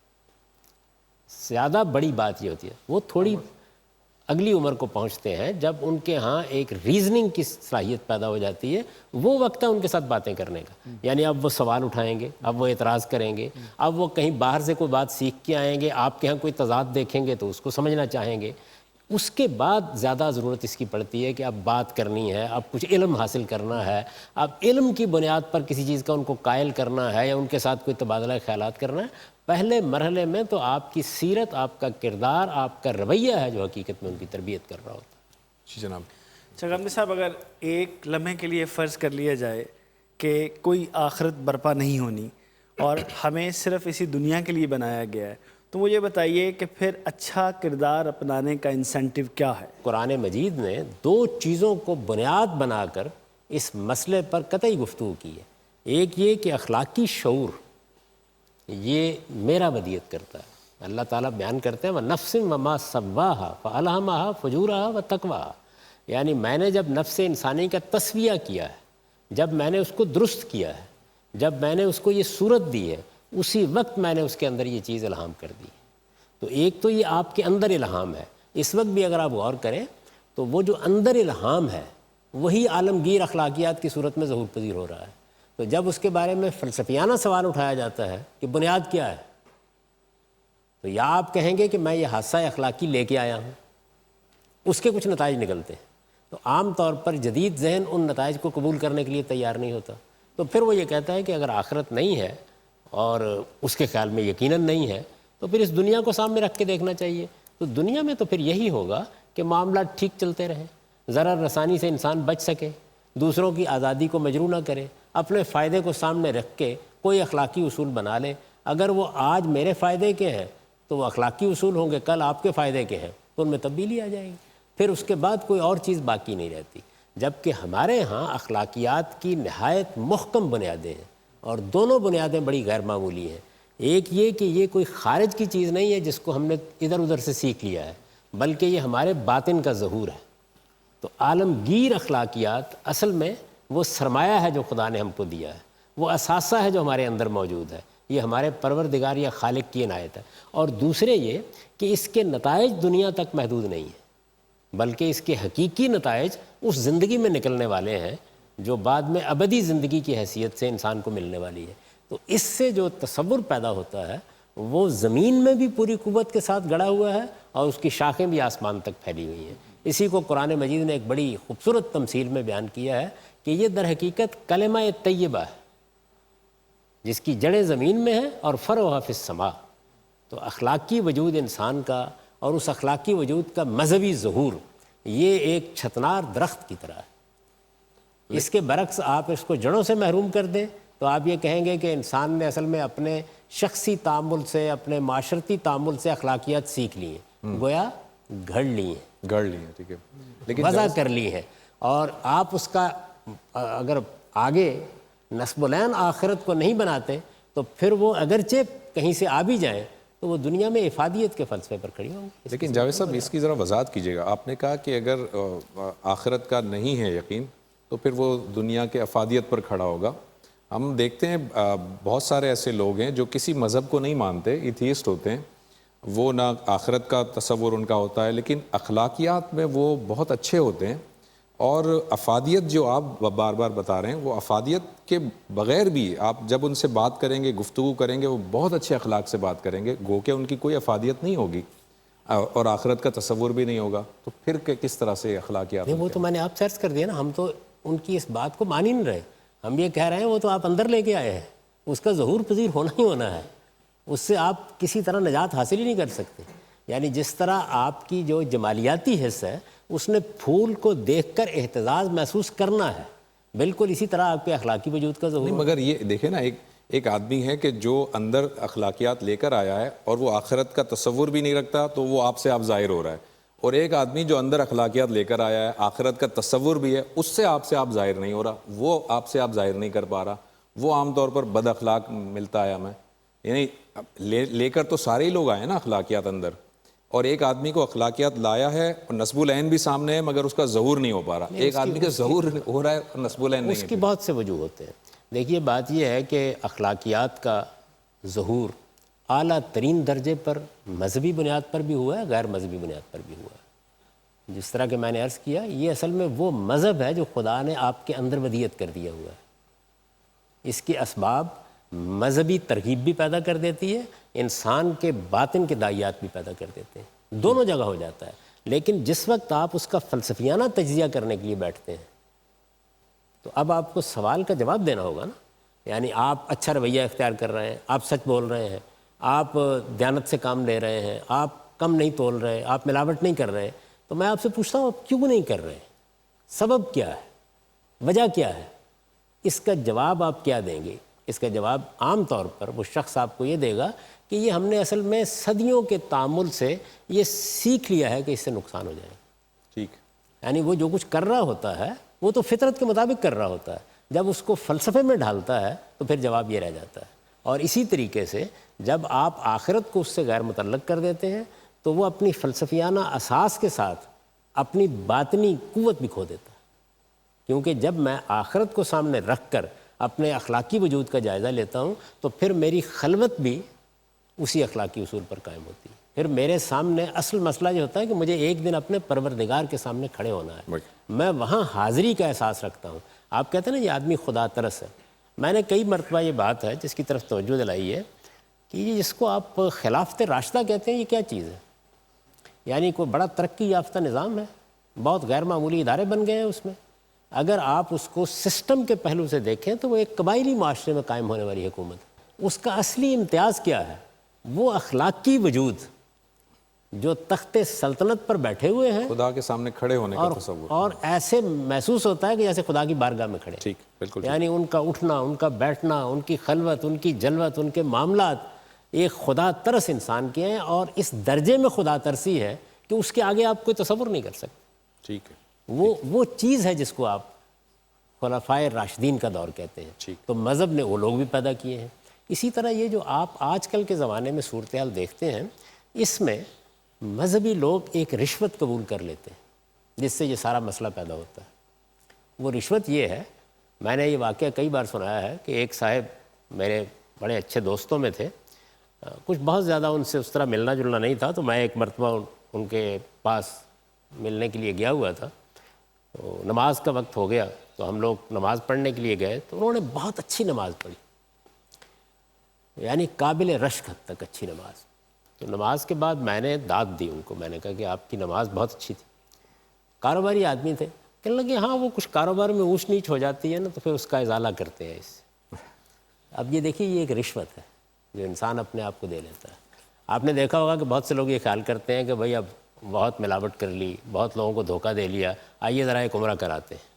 زیادہ بڑی بات یہ ہوتی ہے وہ تھوڑی اگلی عمر کو پہنچتے ہیں جب ان کے ہاں ایک ریزننگ کی صلاحیت پیدا ہو جاتی ہے، وہ وقت ہے ان کے ساتھ باتیں کرنے کا. یعنی اب وہ سوال اٹھائیں گے، اب وہ اعتراض کریں گے، اب وہ کہیں باہر سے کوئی بات سیکھ کے آئیں گے، آپ کے ہاں کوئی تضاد دیکھیں گے تو اس کو سمجھنا چاہیں گے. اس کے بعد زیادہ ضرورت اس کی پڑتی ہے کہ اب بات کرنی ہے، اب کچھ علم حاصل کرنا ہے، اب علم کی بنیاد پر کسی چیز کا ان کو قائل کرنا ہے یا ان کے ساتھ کوئی تبادلہ خیالات کرنا ہے. پہلے مرحلے میں تو آپ کی سیرت، آپ کا کردار، آپ کا رویہ ہے جو حقیقت میں ان کی تربیت کر رہا ہوتا ہے. جی جناب. اچھا غامدی صاحب، اگر ایک لمحے کے لیے فرض کر لیا جائے کہ کوئی آخرت برپا نہیں ہونی اور ہمیں صرف اسی دنیا کے لیے بنایا گیا ہے، تو مجھے بتائیے کہ پھر اچھا کردار اپنانے کا انسینٹیو کیا ہے؟ قرآن مجید نے دو چیزوں کو بنیاد بنا کر اس مسئلے پر قطعی گفتگو کی ہے. ایک یہ کہ اخلاقی شعور یہ میرا ودیت کرتا ہے. اللہ تعالیٰ بیان کرتے ہیں وَنَفْسٍ وَمَا سَوَّاهَا فَأَلْهَمَهَا فُجُورَهَا وَتَقْوَاهَا. یعنی میں نے جب نفس انسانی کا تسویہ کیا ہے، جب میں نے اس کو درست کیا ہے، جب میں نے اس کو یہ صورت دی ہے، اسی وقت میں نے اس کے اندر یہ چیز الہام کر دی. تو ایک تو یہ آپ کے اندر الہام ہے. اس وقت بھی اگر آپ غور کریں تو وہ جو اندر الہام ہے وہی عالمگیر اخلاقیات کی صورت میں ظہور پذیر ہو رہا ہے. تو جب اس کے بارے میں فلسفیانہ سوال اٹھایا جاتا ہے کہ بنیاد کیا ہے، تو یا آپ کہیں گے کہ میں یہ حادثہ اخلاقی لے کے آیا ہوں، اس کے کچھ نتائج نکلتے ہیں. تو عام طور پر جدید ذہن ان نتائج کو قبول کرنے کے لیے تیار نہیں ہوتا. تو پھر وہ یہ کہتا ہے کہ اگر آخرت نہیں ہے اور اس کے خیال میں یقیناً نہیں ہے تو پھر اس دنیا کو سامنے رکھ کے دیکھنا چاہیے. تو دنیا میں تو پھر یہی ہوگا کہ معاملات ٹھیک چلتے رہیں، ضرر رسانی سے انسان بچ سکے، دوسروں کی آزادی کو مجروح نہ کرے، اپنے فائدے کو سامنے رکھ کے کوئی اخلاقی اصول بنا لے. اگر وہ آج میرے فائدے کے ہیں تو وہ اخلاقی اصول ہوں گے، کل آپ کے فائدے کے ہیں تو ان میں تبدیلی آ جائے گی. پھر اس کے بعد کوئی اور چیز باقی نہیں رہتی. جبکہ ہمارے ہاں اخلاقیات کی نہایت محکم بنیادیں ہیں اور دونوں بنیادیں بڑی غیر معمولی ہیں. ایک یہ کہ یہ کوئی خارج کی چیز نہیں ہے جس کو ہم نے ادھر ادھر سے سیکھ لیا ہے، بلکہ یہ ہمارے باطن کا ظہور ہے. تو عالمگیر اخلاقیات اصل میں وہ سرمایہ ہے جو خدا نے ہم کو دیا ہے، وہ اثاثہ ہے جو ہمارے اندر موجود ہے. یہ ہمارے پروردگار یا خالق کی عنایت ہے. اور دوسرے یہ کہ اس کے نتائج دنیا تک محدود نہیں ہیں، بلکہ اس کے حقیقی نتائج اس زندگی میں نکلنے والے ہیں جو بعد میں ابدی زندگی کی حیثیت سے انسان کو ملنے والی ہے. تو اس سے جو تصور پیدا ہوتا ہے وہ زمین میں بھی پوری قوت کے ساتھ گڑا ہوا ہے اور اس کی شاخیں بھی آسمان تک پھیلی ہوئی ہیں. اسی کو قرآن مجید نے ایک بڑی خوبصورت تمثیل میں بیان کیا ہے کہ یہ در حقیقت کلمہ طیبہ ہے جس کی جڑیں زمین میں ہیں اور فروعها فی السماء. تو اخلاقی وجود انسان کا اور اس اخلاقی وجود کا مذہبی ظہور یہ ایک چھتنار درخت کی طرح ہے. اس کے برعکس آپ اس کو جڑوں سے محروم کر دیں تو آپ یہ کہیں گے کہ انسان نے اصل میں اپنے شخصی تعامل سے، اپنے معاشرتی تعامل سے اخلاقیات سیکھ لی ہیں، گویا گھڑ لی ہیں، ٹھیک ہے، لیکن وضع کر لی ہے. اور آپ اس کا اگر آگے نصب العین آخرت کو نہیں بناتے تو پھر وہ اگرچہ کہیں سے آ بھی جائیں تو وہ دنیا میں افادیت کے فلسفے پر کھڑی ہوں گی. لیکن جاوید صاحب اس کی ذرا وضاحت کیجیے گا. آپ نے کہا کہ اگر آخرت کا نہیں ہے یقین تو پھر وہ دنیا کے افادیت پر کھڑا ہوگا. ہم دیکھتے ہیں بہت سارے ایسے لوگ ہیں جو کسی مذہب کو نہیں مانتے، ایتھیسٹ ہوتے ہیں، وہ نہ آخرت کا تصور ان کا ہوتا ہے، لیکن اخلاقیات میں وہ بہت اچھے ہوتے ہیں. اور افادیت جو آپ بار بار بتا رہے ہیں وہ افادیت کے بغیر بھی آپ جب ان سے بات کریں گے، گفتگو کریں گے، وہ بہت اچھے اخلاق سے بات کریں گے، گو کہ ان کی کوئی افادیت نہیں ہوگی اور آخرت کا تصور بھی نہیں ہوگا. تو پھر کس طرح سے اخلاقیات؟ نہیں، وہ تو میں نے آپ سرچ کر دیا نا. ہم تو ان کی اس بات کو مان ہی نہیں رہے. ہم یہ کہہ رہے ہیں وہ تو آپ اندر لے کے آئے ہیں، اس کا ظہور پذیر ہونا ہی ہونا ہے، اس سے آپ کسی طرح نجات حاصل ہی نہیں کر سکتے. یعنی جس طرح آپ کی جو جمالیاتی حصہ ہے اس نے پھول کو دیکھ کر احتزاز محسوس کرنا ہے، بالکل اسی طرح آپ کے اخلاقی وجود کا ظہور. مگر یہ دیکھیں نا، ایک آدمی ہے کہ جو اندر اخلاقیات لے کر آیا ہے اور وہ آخرت کا تصور بھی نہیں رکھتا تو وہ آپ سے آپ ظاہر ہو رہا ہے. اور ایک آدمی جو اندر اخلاقیات لے کر آیا ہے، آخرت کا تصور بھی ہے، اس سے آپ ظاہر نہیں ہو رہا، وہ آپ سے آپ ظاہر نہیں کر پا رہا. وہ عام طور پر بد اخلاق ملتا ہے ہمیں. یعنی لے کر تو سارے ہی لوگ آئے نا اخلاقیات اندر، اور ایک آدمی کو اخلاقیات لایا ہے اور نصب العین بھی سامنے ہے مگر اس کا ظہور نہیں ہو پا رہا. ایک آدمی کا ظہور ہو رہا ہے اور نصب العین نہیں ہے. اس کی بہت سے وجوہ ہوتے ہیں. دیکھیے بات یہ ہے کہ اخلاقیات کا ظہور اعلیٰ ترین درجے پر مذہبی بنیاد پر بھی ہوا ہے، غیر مذہبی بنیاد پر بھی ہوا ہے۔ جس طرح کہ میں نے عرض کیا، یہ اصل میں وہ مذہب ہے جو خدا نے آپ کے اندر ودیعت کر دیا ہوا ہے۔ اس کے اسباب مذہبی ترغیب بھی پیدا کر دیتی ہے، انسان کے باطن کے داعیات بھی پیدا کر دیتے ہیں، دونوں جگہ ہو جاتا ہے۔ لیکن جس وقت آپ اس کا فلسفیانہ تجزیہ کرنے کے لیے بیٹھتے ہیں تو اب آپ کو سوال کا جواب دینا ہوگا نا، یعنی آپ اچھا رویہ اختیار کر رہے ہیں، آپ سچ بول رہے ہیں، آپ دیانت سے کام لے رہے ہیں، آپ کم نہیں تول رہے، آپ ملاوٹ نہیں کر رہے، تو میں آپ سے پوچھتا ہوں آپ کیوں نہیں کر رہے ہیں؟ سبب کیا ہے؟ وجہ کیا ہے؟ اس کا جواب آپ کیا دیں گے؟ اس کا جواب عام طور پر وہ شخص آپ کو یہ دے گا کہ یہ ہم نے اصل میں صدیوں کے تعامل سے یہ سیکھ لیا ہے کہ اس سے نقصان ہو جائے گا۔ ٹھیک، یعنی وہ جو کچھ کر رہا ہوتا ہے وہ تو فطرت کے مطابق کر رہا ہوتا ہے، جب اس کو فلسفے میں ڈھالتا ہے تو پھر جواب یہ رہ جاتا ہے۔ اور اسی طریقے سے جب آپ آخرت کو اس سے غیر متعلق کر دیتے ہیں تو وہ اپنی فلسفیانہ اساس کے ساتھ اپنی باطنی قوت بھی کھو دیتا ہے، کیونکہ جب میں آخرت کو سامنے رکھ کر اپنے اخلاقی وجود کا جائزہ لیتا ہوں تو پھر میری خلوت بھی اسی اخلاقی اصول پر قائم ہوتی ہے۔ پھر میرے سامنے اصل مسئلہ یہ ہوتا ہے کہ مجھے ایک دن اپنے پروردگار کے سامنے کھڑے ہونا ہے، میں وہاں حاضری کا احساس رکھتا ہوں۔ آپ کہتے ہیں نا یہ آدمی خدا ترس ہے، میں نے کئی مرتبہ یہ بات ہے جس کی طرف توجہ دلائی ہے کہ یہ جس کو آپ خلافت راشدہ کہتے ہیں یہ کیا چیز ہے؟ یعنی کوئی بڑا ترقی یافتہ نظام ہے، بہت غیر معمولی ادارے بن گئے ہیں اس میں۔ اگر آپ اس کو سسٹم کے پہلو سے دیکھیں تو وہ ایک قبائلی معاشرے میں قائم ہونے والی حکومت ہے۔ اس کا اصلی امتیاز کیا ہے؟ وہ اخلاقی وجود جو تخت سلطنت پر بیٹھے ہوئے ہیں خدا کے سامنے کھڑے ہونے کا تصور۔ اور ایسے محسوس ہوتا ہے کہ جیسے خدا کی بارگاہ میں کھڑے۔ ٹھیک، بالکل۔ یعنی ان کا اٹھنا، ان کا بیٹھنا، ان کی خلوت، ان کی جلوت، ان کے معاملات ایک خدا ترس انسان کے ہیں، اور اس درجے میں خدا ترسی ہے کہ اس کے آگے آپ کوئی تصور نہیں کر سکتے۔ ٹھیک ہے، وہ چیز ہے جس کو آپ خلفائے راشدین کا دور کہتے ہیں۔ تو مذہب نے وہ لوگ بھی پیدا کیے ہیں۔ اسی طرح یہ جو آپ آج کل کے زمانے میں صورتحال دیکھتے ہیں، اس میں مذہبی لوگ ایک رشوت قبول کر لیتے ہیں جس سے یہ سارا مسئلہ پیدا ہوتا ہے۔ وہ رشوت یہ ہے، میں نے یہ واقعہ کئی بار سنایا ہے کہ ایک صاحب میرے بڑے اچھے دوستوں میں تھے، کچھ بہت زیادہ ان سے اس طرح ملنا جلنا نہیں تھا، تو میں ایک مرتبہ ان کے پاس ملنے کے لیے گیا ہوا تھا۔ تو نماز کا وقت ہو گیا تو ہم لوگ نماز پڑھنے کے لیے گئے، تو انہوں نے بہت اچھی نماز پڑھی، یعنی قابل رشک حد تک اچھی نماز۔ تو نماز کے بعد میں نے داد دی ان کو، میں نے کہا کہ آپ کی نماز بہت اچھی تھی۔ کاروباری آدمی تھے، کہنے لگے ہاں وہ کچھ کاروبار میں اونچ نیچ ہو جاتی ہے نا تو پھر اس کا ازالہ کرتے ہیں اس سے۔ اب یہ دیکھیے یہ ایک رشوت ہے جو انسان اپنے آپ کو دے لیتا ہے۔ آپ نے دیکھا ہوگا کہ بہت سے لوگ یہ خیال کرتے ہیں کہ بھئی اب بہت ملاوٹ کر لی، بہت لوگوں کو دھوکہ دے لیا، آئیے ذرا ایک عمرہ کراتے ہیں۔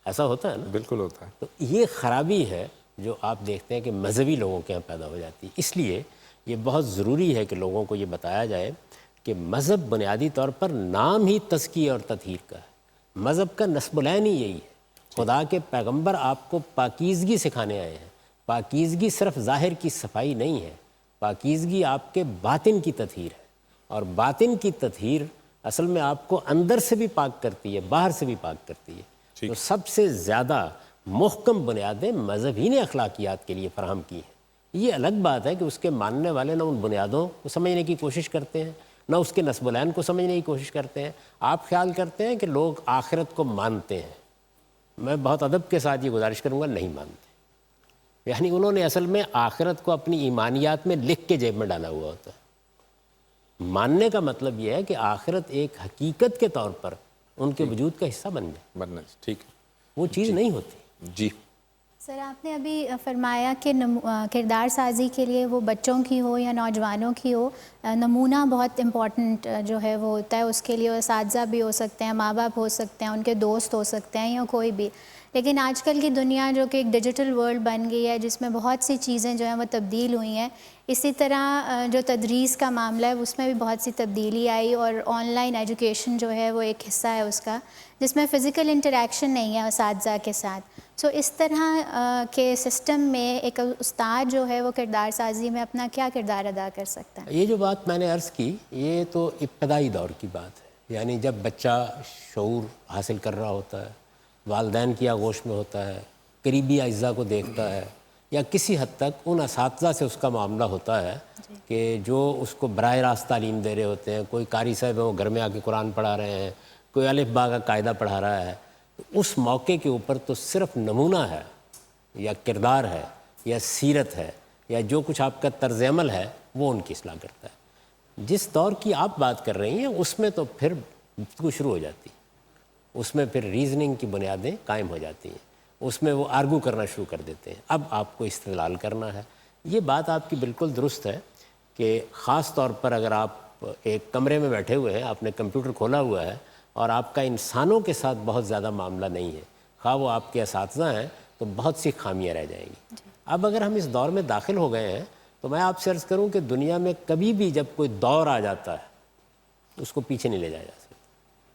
ایسا ہوتا ہے نا؟ بالکل ہوتا ہے۔ تو یہ خرابی ہے جو آپ دیکھتے ہیں کہ مذہبی لوگوں کے یہاں پیدا ہو جاتی ہے۔ اس لیے یہ بہت ضروری ہے کہ لوگوں کو یہ بتایا جائے کہ مذہب بنیادی طور پر نام ہی تزکیہ اور تطہیر کا ہے۔ مذہب کا نصب العین ہی یہی ہے۔ خدا کے پیغمبر آپ کو پاکیزگی سکھانے آئے ہیں۔ پاکیزگی صرف ظاہر کی صفائی نہیں ہے، پاکیزگی آپ کے باطن کی تطہیر ہے، اور باطن کی تطہیر اصل میں آپ کو اندر سے بھی پاک کرتی ہے، باہر سے بھی پاک کرتی ہے۔ تو سب سے زیادہ محکم بنیادیں مذہب ہی نے اخلاقیات کے لیے فراہم کی ہیں۔ یہ الگ بات ہے کہ اس کے ماننے والے نہ ان بنیادوں کو سمجھنے کی کوشش کرتے ہیں، نہ اس کے نصب العین کو سمجھنے کی کوشش کرتے ہیں۔ آپ خیال کرتے ہیں کہ لوگ آخرت کو مانتے ہیں، میں بہت ادب کے ساتھ یہ گزارش کروں گا، نہیں مانتے۔ یعنی انہوں نے اصل میں آخرت کو اپنی ایمانیات میں لکھ کے جیب میں ڈالا ہوا ہوتا ہے۔ ماننے کا مطلب یہ ہے کہ آخرت ایک حقیقت کے طور پر ان کے وجود کا حصہ بن جائے۔ ٹھیک ہے، وہ چیز نہیں ہوتی۔ جی سر آپ نے ابھی فرمایا کہ کردار سازی کے لیے وہ بچوں کی ہو یا نوجوانوں کی ہو، نمونہ بہت امپورٹنٹ جو ہے وہ ہوتا ہے۔ اس کے لیے اساتذہ بھی ہو سکتے ہیں، ماں باپ ہو سکتے ہیں، ان کے دوست ہو سکتے ہیں یا کوئی بھی۔ لیکن آج کل کی دنیا جو کہ ایک ڈیجیٹل ورلڈ بن گئی ہے جس میں بہت سی چیزیں جو ہیں وہ تبدیل ہوئی ہیں، اسی طرح جو تدریس کا معاملہ ہے اس میں بھی بہت سی تبدیلی آئی، اور آن لائن ایجوکیشن جو ہے وہ ایک حصہ ہے اس کا، جس میں فزیکل انٹریکشن نہیں ہے اساتذہ کے ساتھ۔ سو اس طرح کے سسٹم میں ایک استاد جو ہے وہ کردار سازی میں اپنا کیا کردار ادا کر سکتا ہے؟ یہ جو بات میں نے عرض کی یہ تو ابتدائی دور کی بات ہے، یعنی جب بچہ شعور حاصل کر رہا ہوتا ہے، والدین کی آغوش میں ہوتا ہے، قریبی اعزاء کو دیکھتا ہے، یا کسی حد تک ان اساتذہ سے اس کا معاملہ ہوتا ہے کہ جو اس کو براہ راست تعلیم دے رہے ہوتے ہیں. کوئی قاری صاحب ہیں وہ گھر میں آ کے قرآن پڑھا رہے ہیں, کوئی الف با کا قاعدہ پڑھا رہا ہے. اس موقع کے اوپر تو صرف نمونہ ہے یا کردار ہے یا سیرت ہے یا جو کچھ آپ کا طرز عمل ہے وہ ان کی اصلاح کرتا ہے. جس دور کی آپ بات کر رہی ہیں اس میں تو پھر گفتگو شروع ہو جاتی ہے, اس میں پھر ریزننگ کی بنیادیں قائم ہو جاتی ہیں, اس میں وہ آرگو کرنا شروع کر دیتے ہیں. اب آپ کو استدلال کرنا ہے. یہ بات آپ کی بالکل درست ہے کہ خاص طور پر اگر آپ ایک کمرے میں بیٹھے ہوئے ہیں, آپ نے کمپیوٹر کھولا ہوا ہے اور آپ کا انسانوں کے ساتھ بہت زیادہ معاملہ نہیں ہے, خواہ وہ آپ کے اساتذہ ہیں, تو بہت سی خامیاں رہ جائیں گی. اب اگر ہم اس دور میں داخل ہو گئے ہیں تو میں آپ سے عرض کروں کہ دنیا میں کبھی بھی جب کوئی دور آ جاتا ہے اس کو پیچھے نہیں لے جایا جا سکتا.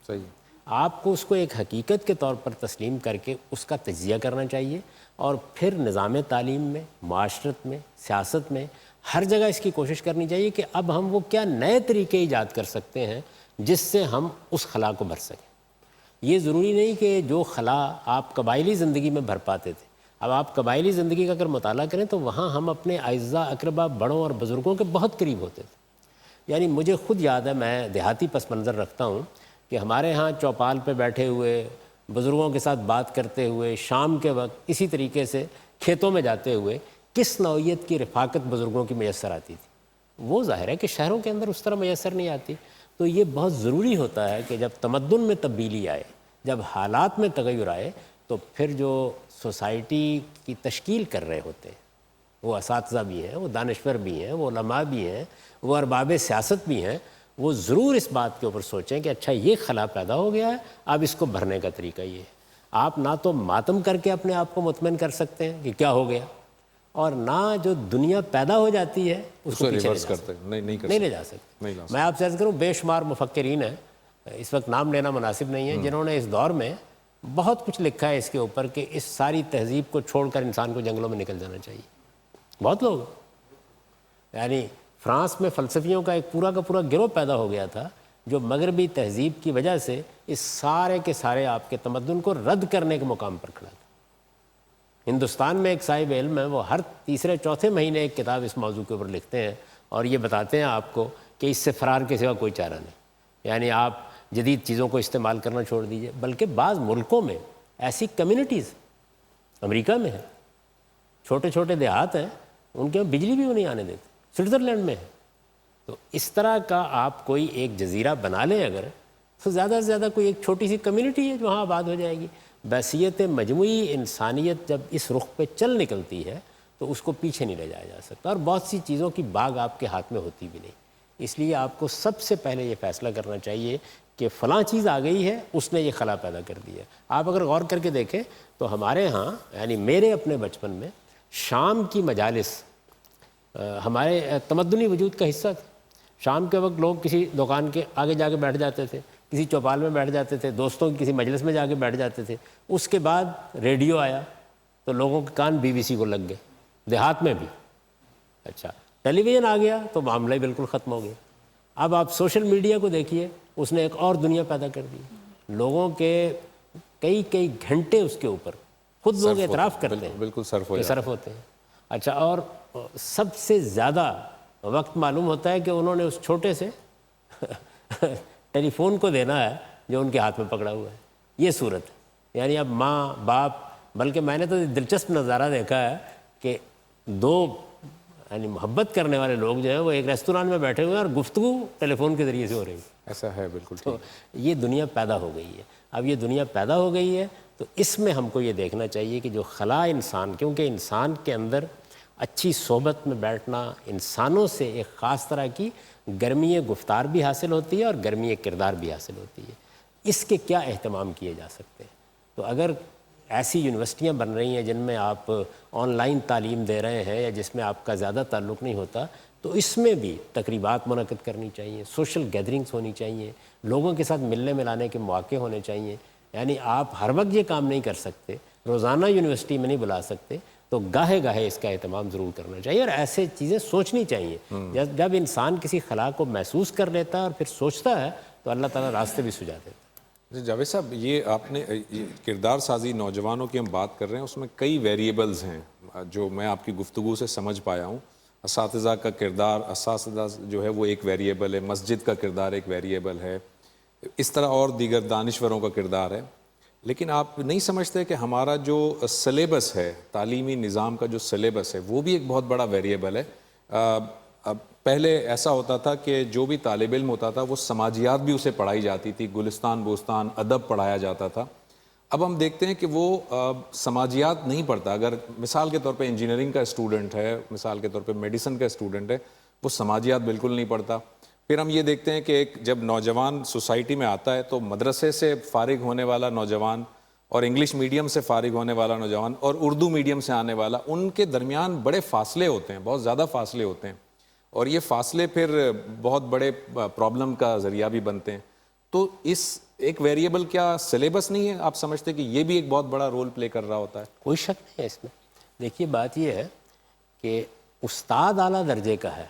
صحیح. آپ کو اس کو ایک حقیقت کے طور پر تسلیم کر کے اس کا تجزیہ کرنا چاہیے, اور پھر نظام تعلیم میں, معاشرت میں, سیاست میں ہر جگہ اس کی کوشش کرنی چاہیے کہ اب ہم وہ کیا نئے طریقے ایجاد کر سکتے ہیں جس سے ہم اس خلا کو بھر سکیں. یہ ضروری نہیں کہ جو خلا آپ قبائلی زندگی میں بھر پاتے تھے, اب آپ قبائلی زندگی کا اگر مطالعہ کریں تو وہاں ہم اپنے اعزاء اقربا بڑوں اور بزرگوں کے بہت قریب ہوتے تھے. یعنی مجھے خود یاد ہے, میں دیہاتی پس منظر رکھتا ہوں کہ ہمارے ہاں چوپال پہ بیٹھے ہوئے بزرگوں کے ساتھ بات کرتے ہوئے, شام کے وقت اسی طریقے سے کھیتوں میں جاتے ہوئے کس نوعیت کی رفاقت بزرگوں کی میسر آتی تھی. وہ ظاہر ہے کہ شہروں کے اندر اس طرح میسر نہیں آتی. تو یہ بہت ضروری ہوتا ہے کہ جب تمدن میں تبدیلی آئے, جب حالات میں تغیر آئے, تو پھر جو سوسائٹی کی تشکیل کر رہے ہوتے ہیں وہ اساتذہ بھی ہیں, وہ دانشور بھی ہیں, وہ علماء بھی ہیں, وہ ارباب سیاست بھی ہیں, وہ ضرور اس بات کے اوپر سوچیں کہ اچھا یہ خلا پیدا ہو گیا ہے, اب اس کو بھرنے کا طریقہ یہ ہے. آپ نہ تو ماتم کر کے اپنے آپ کو مطمئن کر سکتے ہیں کہ کیا ہو گیا, اور نہ جو دنیا پیدا ہو جاتی ہے اس کو پیچھے ریورس کرتے ہیں. نہیں لے جا سکتے. میں آپ سے عرض کروں, بے شمار مفکرین ہیں, اس وقت نام لینا مناسب نہیں ہے, جنہوں نے اس دور میں بہت کچھ لکھا ہے اس کے اوپر کہ اس ساری تہذیب کو چھوڑ کر انسان کو جنگلوں میں نکل جانا چاہیے. بہت لوگ, یعنی فرانس میں فلسفیوں کا ایک پورا کا پورا گروہ پیدا ہو گیا تھا جو مغربی تہذیب کی وجہ سے اس سارے کے سارے آپ کے تمدن کو رد کرنے کے مقام پر کھڑا تھا. ہندوستان میں ایک صاحب علم ہے, وہ ہر تیسرے چوتھے مہینے ایک کتاب اس موضوع کے اوپر لکھتے ہیں اور یہ بتاتے ہیں آپ کو کہ اس سے فرار کے سوا کوئی چارہ نہیں. یعنی آپ جدید چیزوں کو استعمال کرنا چھوڑ دیجئے. بلکہ بعض ملکوں میں ایسی کمیونٹیز, امریکہ میں ہیں, چھوٹے چھوٹے دیہات ہیں, ان کے بجلی بھی وہ نہیں آنے دیتے, سوئٹزرلینڈ میں ہے. تو اس طرح کا آپ کوئی ایک جزیرہ بنا لیں اگر, تو زیادہ سے زیادہ کوئی ایک چھوٹی سی کمیونٹی ہے جو وہاں آباد ہو جائے گی. بحیثیت مجموعی انسانیت جب اس رخ پہ چل نکلتی ہے تو اس کو پیچھے نہیں لے جایا جا سکتا, اور بہت سی چیزوں کی باغ آپ کے ہاتھ میں ہوتی بھی نہیں. اس لیے آپ کو سب سے پہلے یہ فیصلہ کرنا چاہیے کہ فلاں چیز آ گئی ہے, اس نے یہ خلا پیدا کر دی ہے. آپ اگر غور کر کے دیکھیں تو ہمارے ہاں, یعنی میرے اپنے بچپن میں شام کی مجالس ہمارے تمدنی وجود کا حصہ تھا. شام کے وقت لوگ کسی دکان کے آگے جا کے بیٹھ جاتے تھے, کسی چوپال میں بیٹھ جاتے تھے, دوستوں کی کسی مجلس میں جا کے بیٹھ جاتے تھے. اس کے بعد ریڈیو آیا تو لوگوں کے کان BBC کو لگ گئے, دیہات میں بھی. اچھا, ٹیلی ویژن آ گیا تو معاملہ ہی بالکل ختم ہو گیا. اب آپ سوشل میڈیا کو دیکھیے, اس نے ایک اور دنیا پیدا کر دی. لوگوں کے کئی کئی گھنٹے اس کے اوپر خود لوگ اعتراف کرتے ہیں بالکل صرف ہوتے ہیں. اچھا, اور سب سے زیادہ وقت معلوم ہوتا ہے کہ انہوں نے اس چھوٹے سے ٹیلی فون کو دینا ہے جو ان کے ہاتھ میں پکڑا ہوا ہے. یہ صورت ہے. یعنی اب ماں باپ, بلکہ میں نے تو دلچسپ نظارہ دیکھا ہے کہ دو یعنی محبت کرنے والے لوگ جو ہیں وہ ایک ریستوران میں بیٹھے ہوئے ہیں اور گفتگو ٹیلی فون کے ذریعے سے ہو رہی ہے. ایسا ہے بالکل. تو یہ دنیا پیدا ہو گئی ہے. اب یہ دنیا پیدا ہو گئی ہے تو اس میں ہم کو یہ دیکھنا چاہیے کہ جو خلا انسان, کیونکہ انسان کے اندر اچھی صحبت میں بیٹھنا, انسانوں سے ایک خاص طرح کی گرمی گفتار بھی حاصل ہوتی ہے اور گرمی کردار بھی حاصل ہوتی ہے. اس کے کیا اہتمام کیے جا سکتے ہیں؟ تو اگر ایسی یونیورسٹیاں بن رہی ہیں جن میں آپ آن لائن تعلیم دے رہے ہیں یا جس میں آپ کا زیادہ تعلق نہیں ہوتا, تو اس میں بھی تقریبات منعقد کرنی چاہیے, سوشل گیدرنگس ہونی چاہیے, لوگوں کے ساتھ ملنے ملانے کے مواقع ہونے چاہیے. یعنی آپ ہر وقت یہ کام نہیں کر سکتے, روزانہ یونیورسٹی میں نہیں بلا سکتے, تو گاہے گاہے اس کا اہتمام ضرور کرنا چاہیے اور ایسے چیزیں سوچنی چاہیے. جب انسان کسی خلا کو محسوس کر لیتا ہے اور پھر سوچتا ہے تو اللہ تعالیٰ راستے بھی سجا دیتا ہے. جاوید صاحب, یہ آپ نے کردار سازی نوجوانوں کی ہم بات کر رہے ہیں, اس میں کئی ویریبلز ہیں. جو میں آپ کی گفتگو سے سمجھ پایا ہوں، اساتذہ کا کردار، اساتذہ جو ہے وہ ایک ویریبل ہے، مسجد کا کردار ایک ویریبل ہے، اس طرح اور دیگر دانشوروں کا کردار ہے، لیکن آپ نہیں سمجھتے کہ ہمارا جو سلیبس ہے، تعلیمی نظام کا جو سلیبس ہے وہ بھی ایک بہت بڑا ویریبل ہے؟ پہلے ایسا ہوتا تھا کہ جو بھی طالب علم ہوتا تھا وہ سماجیات بھی اسے پڑھائی جاتی تھی، گلستان بوستان ادب پڑھایا جاتا تھا. اب ہم دیکھتے ہیں کہ وہ سماجیات نہیں پڑھتا. اگر مثال کے طور پہ انجینئرنگ کا اسٹوڈنٹ ہے، مثال کے طور پہ میڈیسن کا اسٹوڈنٹ ہے، وہ سماجیات بالکل نہیں پڑھتا. پھر ہم یہ دیکھتے ہیں کہ ایک جب نوجوان سوسائٹی میں آتا ہے تو مدرسے سے فارغ ہونے والا نوجوان اور انگلش میڈیم سے فارغ ہونے والا نوجوان اور اردو میڈیم سے آنے والا، ان کے درمیان بڑے فاصلے ہوتے ہیں، بہت زیادہ فاصلے ہوتے ہیں، اور یہ فاصلے پھر بہت بڑے پرابلم کا ذریعہ بھی بنتے ہیں. تو اس ایک ویریبل کیا سلیبس نہیں ہے؟ آپ سمجھتے کہ یہ بھی ایک بہت بڑا رول پلے کر رہا ہوتا ہے؟ کوئی شک نہیں ہے اس میں. دیکھیے بات یہ ہے کہ استاد اعلیٰ درجے کا ہے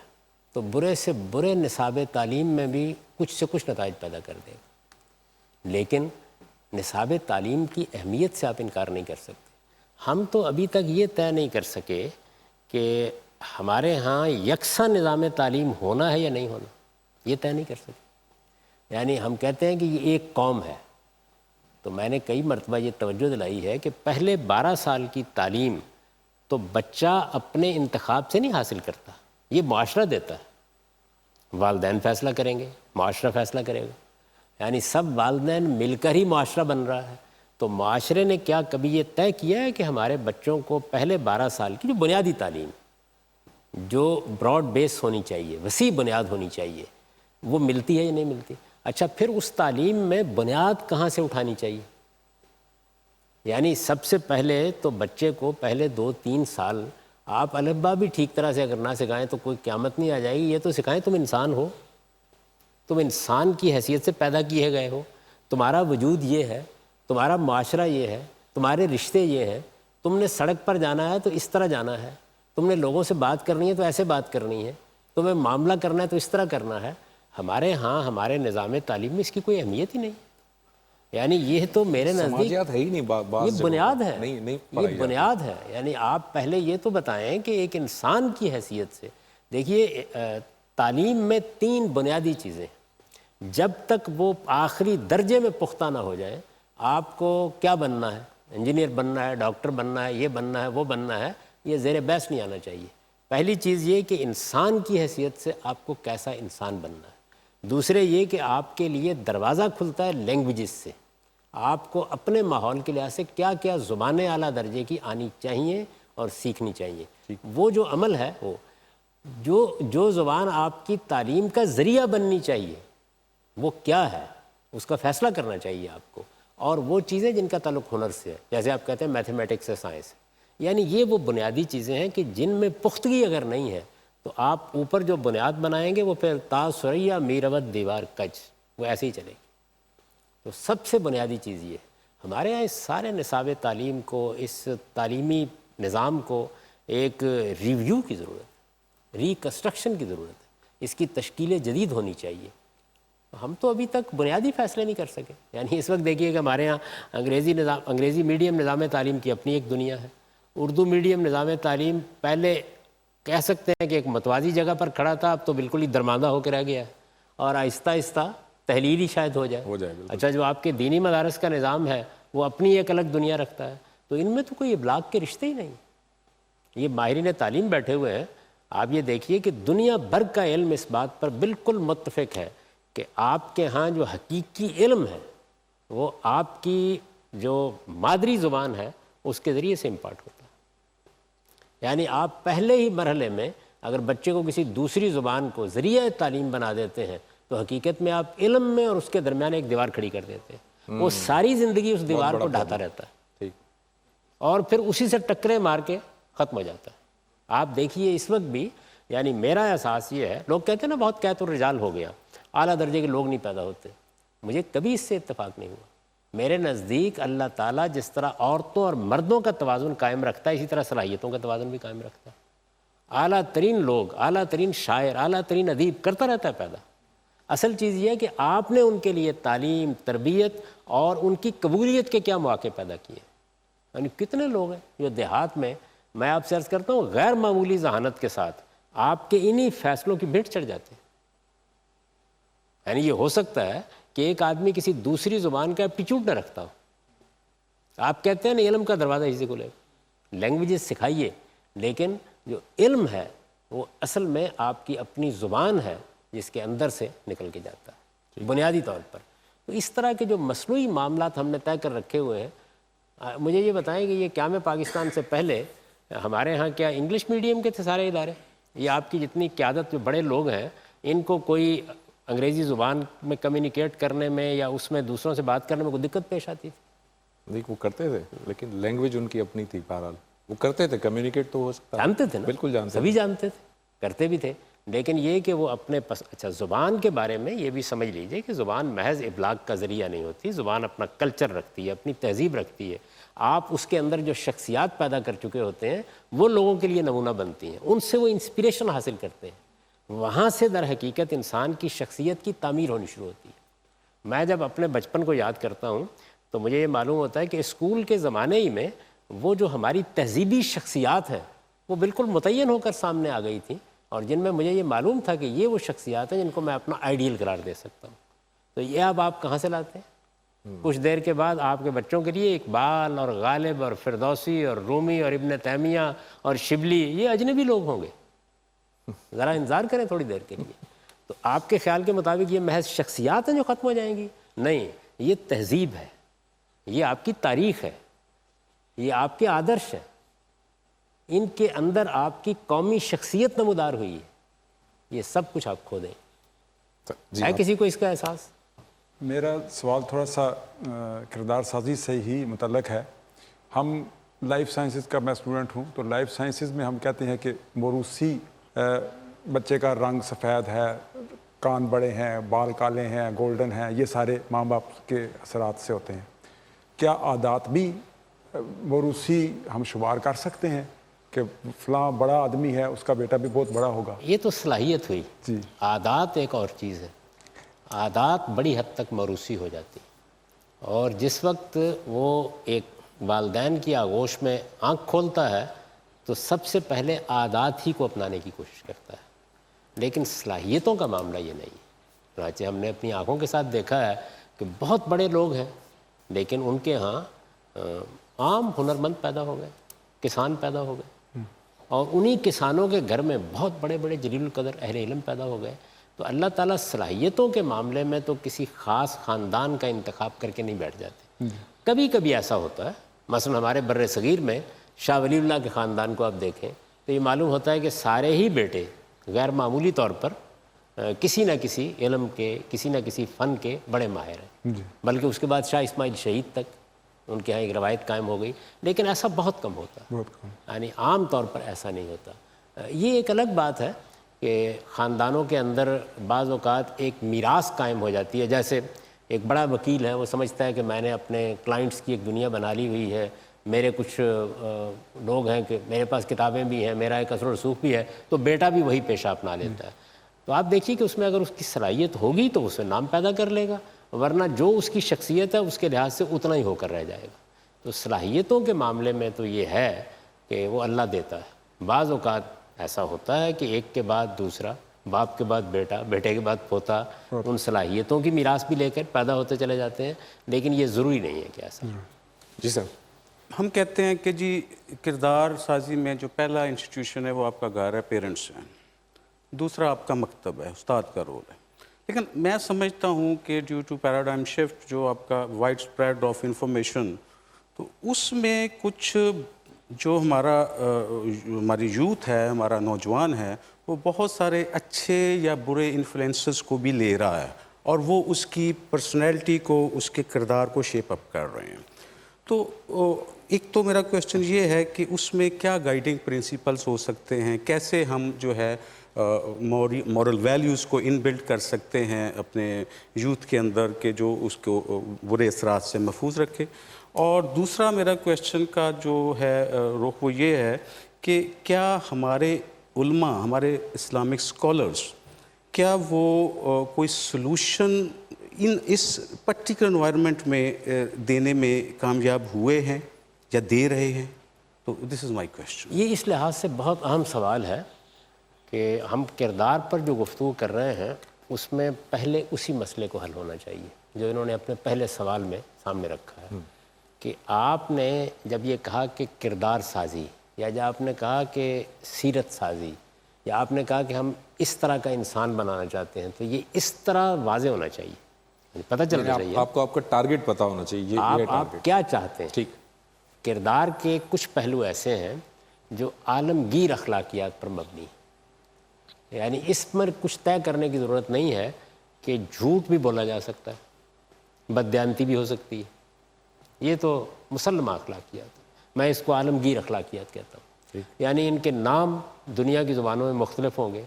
تو برے سے برے نصاب تعلیم میں بھی کچھ سے کچھ نتائج پیدا کر دے گا، لیکن نصاب تعلیم کی اہمیت سے آپ انکار نہیں کر سکتے. ہم تو ابھی تک یہ طے نہیں کر سکے کہ ہمارے ہاں یکساں نظام تعلیم ہونا ہے یا نہیں ہونا، یہ طے نہیں کر سکتے. یعنی ہم کہتے ہیں کہ یہ ایک قوم ہے، تو میں نے کئی مرتبہ یہ توجہ دلائی ہے کہ پہلے 12 سال کی تعلیم تو بچہ اپنے انتخاب سے نہیں حاصل کرتا، یہ معاشرہ دیتا ہے. والدین فیصلہ کریں گے، معاشرہ فیصلہ کرے گا، یعنی سب والدین مل کر ہی معاشرہ بن رہا ہے. تو معاشرے نے کیا کبھی یہ طے کیا ہے کہ ہمارے بچوں کو پہلے 12 سال کی جو بنیادی تعلیم، جو براڈ بیس ہونی چاہیے، وسیع بنیاد ہونی چاہیے، وہ ملتی ہے یا نہیں ملتی؟ اچھا، پھر اس تعلیم میں بنیاد کہاں سے اٹھانی چاہیے؟ یعنی سب سے پہلے تو بچے کو پہلے 2-3 سال آپ الفبا بھی ٹھیک طرح سے اگر نہ سکھائیں تو کوئی قیامت نہیں آ جائے گی. یہ تو سکھائیں تم انسان ہو، تم انسان کی حیثیت سے پیدا کیے گئے ہو، تمہارا وجود یہ ہے، تمہارا معاشرہ یہ ہے، تمہارے رشتے یہ ہیں، تم نے سڑک پر جانا ہے تو اس طرح جانا ہے، تم نے لوگوں سے بات کرنی ہے تو ایسے بات کرنی ہے، تمہیں معاملہ کرنا ہے تو اس طرح کرنا ہے. ہمارے ہاں ہمارے نظام تعلیم میں اس کی کوئی اہمیت ہی نہیں. یعنی یہ تو میرے نزدیک سماجیات ہے ہی نہیں، یہ بنیاد ہے، نہیں یہ بنیاد ہے. یعنی آپ پہلے یہ تو بتائیں کہ ایک انسان کی حیثیت سے دیکھیے، تعلیم میں 3 بنیادی چیزیں، جب تک وہ آخری درجے میں پختہ نہ ہو جائے، آپ کو کیا بننا ہے، انجینئر بننا ہے، ڈاکٹر بننا ہے، یہ بننا ہے، وہ بننا ہے، یہ زیر بحث نہیں آنا چاہیے. پہلی چیز یہ کہ انسان کی حیثیت سے آپ کو کیسا انسان بننا ہے. دوسرے یہ کہ آپ کے لیے دروازہ کھلتا ہے لینگویجز سے، آپ کو اپنے ماحول کے لحاظ سے کیا کیا زبانیں اعلیٰ درجے کی آنی چاہیے اور سیکھنی چاہیے. وہ جو عمل ہے، وہ جو زبان آپ کی تعلیم کا ذریعہ بننی چاہیے وہ کیا ہے، اس کا فیصلہ کرنا چاہیے آپ کو. اور وہ چیزیں جن کا تعلق ہنر سے ہے، جیسے آپ کہتے ہیں میتھمیٹکس ہے، سائنس، یعنی یہ وہ بنیادی چیزیں ہیں کہ جن میں پختگی اگر نہیں ہے تو آپ اوپر جو بنیاد بنائیں گے وہ پھر تا سریا میروت دیوار کج، وہ ایسے ہی چلے گی. تو سب سے بنیادی چیز یہ ہے. ہمارے یہاں اس سارے نصاب تعلیم کو، اس تعلیمی نظام کو ایک ریویو کی ضرورت ہے، ریکنسٹرکشن کی ضرورت ہے، اس کی تشکیل جدید ہونی چاہیے. ہم تو ابھی تک بنیادی فیصلے نہیں کر سکے. یعنی اس وقت دیکھیے کہ ہمارے یہاں انگریزی میڈیم نظام تعلیم کی اپنی ایک دنیا ہے، اردو میڈیم نظام تعلیم پہلے کہہ سکتے ہیں کہ ایک متوازی جگہ پر کھڑا تھا، اب تو بالکل ہی درماندہ ہو کے رہ گیا ہے، اور آہستہ آہستہ تحلیل ہی شاید ہو جائے. اچھا، جو آپ کے دینی مدارس کا نظام ہے وہ اپنی ایک الگ دنیا رکھتا ہے. تو ان میں تو کوئی ابلاغ کے رشتے ہی نہیں. یہ ماہرین تعلیم بیٹھے ہوئے ہیں. آپ یہ دیکھیے کہ دنیا بھر کا علم اس بات پر بالکل متفق ہے کہ آپ کے ہاں جو حقیقی علم ہے وہ آپ کی جو مادری زبان ہے اس کے ذریعے سے امپارٹ ہوتا ہے. یعنی آپ پہلے ہی مرحلے میں اگر بچے کو کسی دوسری زبان کو ذریعہ تعلیم بنا دیتے ہیں تو حقیقت میں آپ علم میں اور اس کے درمیان ایک دیوار کھڑی کر دیتے ہیں. وہ ساری زندگی اس دیوار کو ڈھاتا رہتا ہے اور پھر اسی سے ٹکرے مار کے ختم ہو جاتا ہے. آپ دیکھیے اس وقت بھی، یعنی میرا احساس یہ ہے، لوگ کہتے ہیں نا بہت قیت الرجال ہو گیا، اعلیٰ درجے کے لوگ نہیں پیدا ہوتے. مجھے کبھی اس سے اتفاق نہیں ہوا. میرے نزدیک اللہ تعالیٰ جس طرح عورتوں اور مردوں کا توازن قائم رکھتا ہے، اسی طرح صلاحیتوں کا توازن بھی قائم رکھتا ہے. اعلیٰ ترین لوگ، اعلیٰ ترین شاعر، اعلیٰ ترین ادیب کرتا رہتا ہے پیدا. اصل چیز یہ ہے کہ آپ نے ان کے لیے تعلیم، تربیت اور ان کی قبولیت کے کیا مواقع پیدا کیے. یعنی کتنے لوگ ہیں جو دیہات میں میں آپ سے عرض کرتا ہوں غیر معمولی ذہانت کے ساتھ آپ کے انہی فیصلوں کی بھیٹ چڑھ جاتے ہیں. یعنی یہ ہو سکتا ہے کہ ایک آدمی کسی دوسری زبان کا ایپٹیچیوڈ نہ رکھتا ہو. آپ کہتے ہیں نا علم کا دروازہ اسی کو لے, لینگویجز سکھائیے, لیکن جو علم ہے وہ اصل میں آپ کی اپنی زبان ہے جس کے اندر سے نکل کے جاتا ہے بنیادی طور پر. تو اس طرح کے جو مصنوعی معاملات ہم نے طے کر رکھے ہوئے ہیں, مجھے یہ بتائیں کہ یہ قیام پاکستان سے پہلے ہمارے ہاں کیا انگلش میڈیم کے تھے سارے ادارے؟ یہ آپ کی جتنی قیادت جو بڑے لوگ ہیں ان کو کوئی انگریزی زبان میں کمیونیکیٹ کرنے میں یا اس میں دوسروں سے بات کرنے میں کوئی دقت پیش آتی تھی؟ دیکھ وہ کرتے تھے, لیکن لینگویج ان کی اپنی تھی. بہرحال وہ کرتے تھے, کمیونیکیٹ تو ہو سکتا, جانتے تھے نا, بالکل جانتے, سبھی جانتے تھے, کرتے بھی تھے. لیکن یہ کہ وہ اپنے اچھا زبان کے بارے میں یہ بھی سمجھ لیجئے کہ زبان محض ابلاغ کا ذریعہ نہیں ہوتی. زبان اپنا کلچر رکھتی ہے, اپنی تہذیب رکھتی ہے. آپ اس کے اندر جو شخصیات پیدا کر چکے ہوتے ہیں وہ لوگوں کے لیے نمونہ بنتی ہیں, ان سے وہ انسپریشن حاصل کرتے ہیں. وہاں سے در حقیقت انسان کی شخصیت کی تعمیر ہونی شروع ہوتی ہے. میں جب اپنے بچپن کو یاد کرتا ہوں تو مجھے یہ معلوم ہوتا ہے کہ اسکول کے زمانے ہی میں وہ جو ہماری تہذیبی شخصیات ہیں وہ بالکل متعین ہو کر سامنے آ گئی تھیں, اور جن میں مجھے یہ معلوم تھا کہ یہ وہ شخصیات ہیں جن کو میں اپنا آئیڈیل قرار دے سکتا ہوں. تو یہ اب آپ کہاں سے لاتے ہیں؟ کچھ دیر کے بعد آپ کے بچوں کے لیے اقبال اور غالب اور فردوسی اور رومی اور ابن تیمیہ اور شبلی یہ اجنبی لوگ ہوں گے. ذرا انتظار کریں تھوڑی دیر کے لیے. تو آپ کے خیال کے مطابق یہ محض شخصیات ہیں جو ختم ہو جائیں گی؟ نہیں, یہ تہذیب ہے, یہ آپ کی تاریخ ہے, یہ آپ کے آدرش ہیں. ان کے اندر آپ کی قومی شخصیت نمودار ہوئی ہے. یہ سب کچھ آپ کھو دیں. ہے کسی کو اس کا احساس؟ میرا سوال تھوڑا سا کردار سازی سے ہی متعلق ہے. ہم لائف سائنسز کا میں اسٹوڈنٹ ہوں, تو لائف سائنسز میں ہم کہتے ہیں کہ موروثی بچے کا رنگ سفید ہے, کان بڑے ہیں, بال کالے ہیں, گولڈن ہیں, یہ سارے ماں باپ کے اثرات سے ہوتے ہیں. کیا عادات بھی موروثی ہم شمار کر سکتے ہیں کہ فلاں بڑا آدمی ہے اس کا بیٹا بھی بہت بڑا ہوگا؟ یہ تو صلاحیت ہوئی. جی, عادات ایک اور چیز ہے. عادات بڑی حد تک موروثی ہو جاتی, اور جس وقت وہ ایک والدین کی آغوش میں آنکھ کھولتا ہے تو سب سے پہلے عادات ہی کو اپنانے کی کوشش کرتا ہے. لیکن صلاحیتوں کا معاملہ یہ نہیں ہے. چنانچہ ہم نے اپنی آنکھوں کے ساتھ دیکھا ہے کہ بہت بڑے لوگ ہیں لیکن ان کے ہاں عام ہنرمند پیدا ہو گئے, کسان پیدا ہو گئے, اور انہی کسانوں کے گھر میں بہت بڑے بڑے جلیل القدر اہل علم پیدا ہو گئے. تو اللہ تعالیٰ صلاحیتوں کے معاملے میں تو کسی خاص خاندان کا انتخاب کر کے نہیں بیٹھ جاتے. کبھی کبھی ایسا ہوتا ہے, مثلا ہمارے بر صغیر میں شاہ ولی اللہ کے خاندان کو آپ دیکھیں تو یہ معلوم ہوتا ہے کہ سارے ہی بیٹے غیر معمولی طور پر کسی نہ کسی علم کے, کسی نہ کسی فن کے بڑے ماہر ہیں. بلکہ اس کے بعد شاہ اسماعیل شہید تک ان کے ہاں ایک روایت قائم ہو گئی, لیکن ایسا بہت کم ہوتا ہے. یعنی عام طور پر ایسا نہیں ہوتا. یہ ایک الگ بات ہے کہ خاندانوں کے اندر بعض اوقات ایک میراث قائم ہو جاتی ہے. جیسے ایک بڑا وکیل ہے, وہ سمجھتا ہے کہ میں نے اپنے کلائنٹس کی ایک دنیا بنا لی ہوئی ہے, میرے کچھ لوگ ہیں کہ میرے پاس کتابیں بھی ہیں, میرا ایک اثر و رسوخ بھی ہے, تو بیٹا بھی وہی پیشہ اپنا لیتا ہے. تو آپ دیکھیے کہ اس میں اگر اس کی صلاحیت ہوگی تو اس میں نام پیدا کر لے گا, ورنہ جو اس کی شخصیت ہے اس کے لحاظ سے اتنا ہی ہو کر رہ جائے گا. تو صلاحیتوں کے معاملے میں تو یہ ہے کہ وہ اللہ دیتا ہے. بعض اوقات ایسا ہوتا ہے کہ ایک کے بعد دوسرا, باپ کے بعد بیٹا, بیٹے کے بعد پوتا, ان صلاحیتوں کی میراث بھی لے کر پیدا ہوتے چلے جاتے ہیں, لیکن یہ ضروری نہیں ہے کہ ایسا. جی سر. ہم کہتے ہیں کہ جی کردار سازی میں جو پہلا انسٹیٹیوشن ہے وہ آپ کا گھر ہے, پیرنٹس ہیں. دوسرا آپ کا مکتب ہے, استاد کا رول ہے. لیکن میں سمجھتا ہوں کہ ڈیو ٹو پیراڈائم شفٹ جو آپ کا وائڈ اسپریڈ آف انفارمیشن, تو اس میں کچھ جو ہماری یوتھ ہے, ہمارا نوجوان ہے, وہ بہت سارے اچھے یا برے انفلوئنسز کو بھی لے رہا ہے, اور وہ اس کی پرسنالٹی کو, اس کے کردار کو شیپ اپ کر رہے ہیں. تو ایک تو میرا کویسچن یہ ہے کہ اس میں کیا گائیڈنگ پرنسپلز ہو سکتے ہیں, کیسے ہم جو ہے مورل ویلیوز کو ان بلڈ کر سکتے ہیں اپنے یوتھ کے اندر کہ جو اس کو برے اثرات سے محفوظ رکھے. اور دوسرا میرا کویسچن کا جو ہے رخ وہ یہ ہے کہ کیا ہمارے علماء, ہمارے اسلامک اسکالرز, کیا وہ کوئی سلوشن اس پرٹیکولر انوائرمنٹ میں دینے میں کامیاب ہوئے ہیں یا دے رہے ہیں؟ تو دس از مائی کوشچن. یہ اس لحاظ سے بہت اہم سوال ہے کہ ہم کردار پر جو گفتگو کر رہے ہیں اس میں پہلے اسی مسئلے کو حل ہونا چاہیے جو انہوں نے اپنے پہلے سوال میں سامنے رکھا ہے کہ آپ نے جب یہ کہا کہ کردار سازی یا جب آپ نے کہا کہ سیرت سازی یا آپ نے کہا کہ ہم اس طرح کا انسان بنانا چاہتے ہیں تو یہ اس طرح واضح ہونا چاہیے, پتہ چلنا چاہیے آپ کو آپ کا ٹارگٹ پتا ہونا چاہیے. آپ کیا چاہتے ہیں. ٹھیک. کردار کے کچھ پہلو ایسے ہیں جو عالمگیر اخلاقیات پر مبنی, یعنی اس پر کچھ طے کرنے کی ضرورت نہیں ہے کہ جھوٹ بھی بولا جا سکتا ہے, بددیانتی بھی ہو سکتی ہے, یہ تو مسلمہ اخلاقیات. میں اس کو عالمگیر اخلاقیات کہتا ہوں. یعنی ان کے نام دنیا کی زبانوں میں مختلف ہوں گے,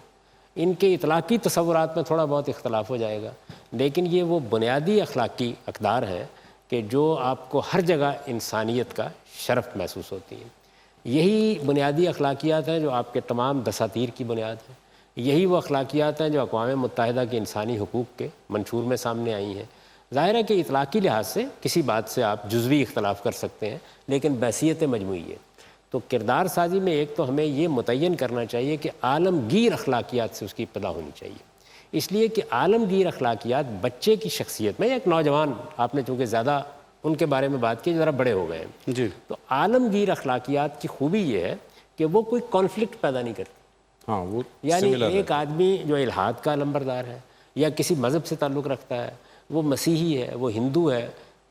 ان کے اطلاقی تصورات میں تھوڑا بہت اختلاف ہو جائے گا, لیکن یہ وہ بنیادی اخلاقی اقدار ہیں کہ جو آپ کو ہر جگہ انسانیت کا شرف محسوس ہوتی ہیں. یہی بنیادی اخلاقیات ہیں جو آپ کے تمام دساتیر کی بنیاد ہیں. یہی وہ اخلاقیات ہیں جو اقوام متحدہ کے انسانی حقوق کے منشور میں سامنے آئی ہیں. ظاہر ہے کہ اطلاقی لحاظ سے کسی بات سے آپ جزوی اختلاف کر سکتے ہیں, لیکن بحثیت مجموعی ہے. تو کردار سازی میں ایک تو ہمیں یہ متعین کرنا چاہیے کہ عالمگیر اخلاقیات سے اس کی ابتدا ہونی چاہیے, اس لیے کہ عالمگیر اخلاقیات بچے کی شخصیت میں, ایک نوجوان آپ نے چونکہ زیادہ ان کے بارے میں بات کی ذرا بڑے ہو گئے ہیں, جی, تو عالمگیر اخلاقیات کی خوبی یہ ہے کہ وہ کوئی کانفلکٹ پیدا نہیں کرتی. ہاں, وہ یعنی ایک آدمی جو الحاد کا علمبردار ہے یا کسی مذہب سے تعلق رکھتا ہے, وہ مسیحی ہے, وہ ہندو ہے,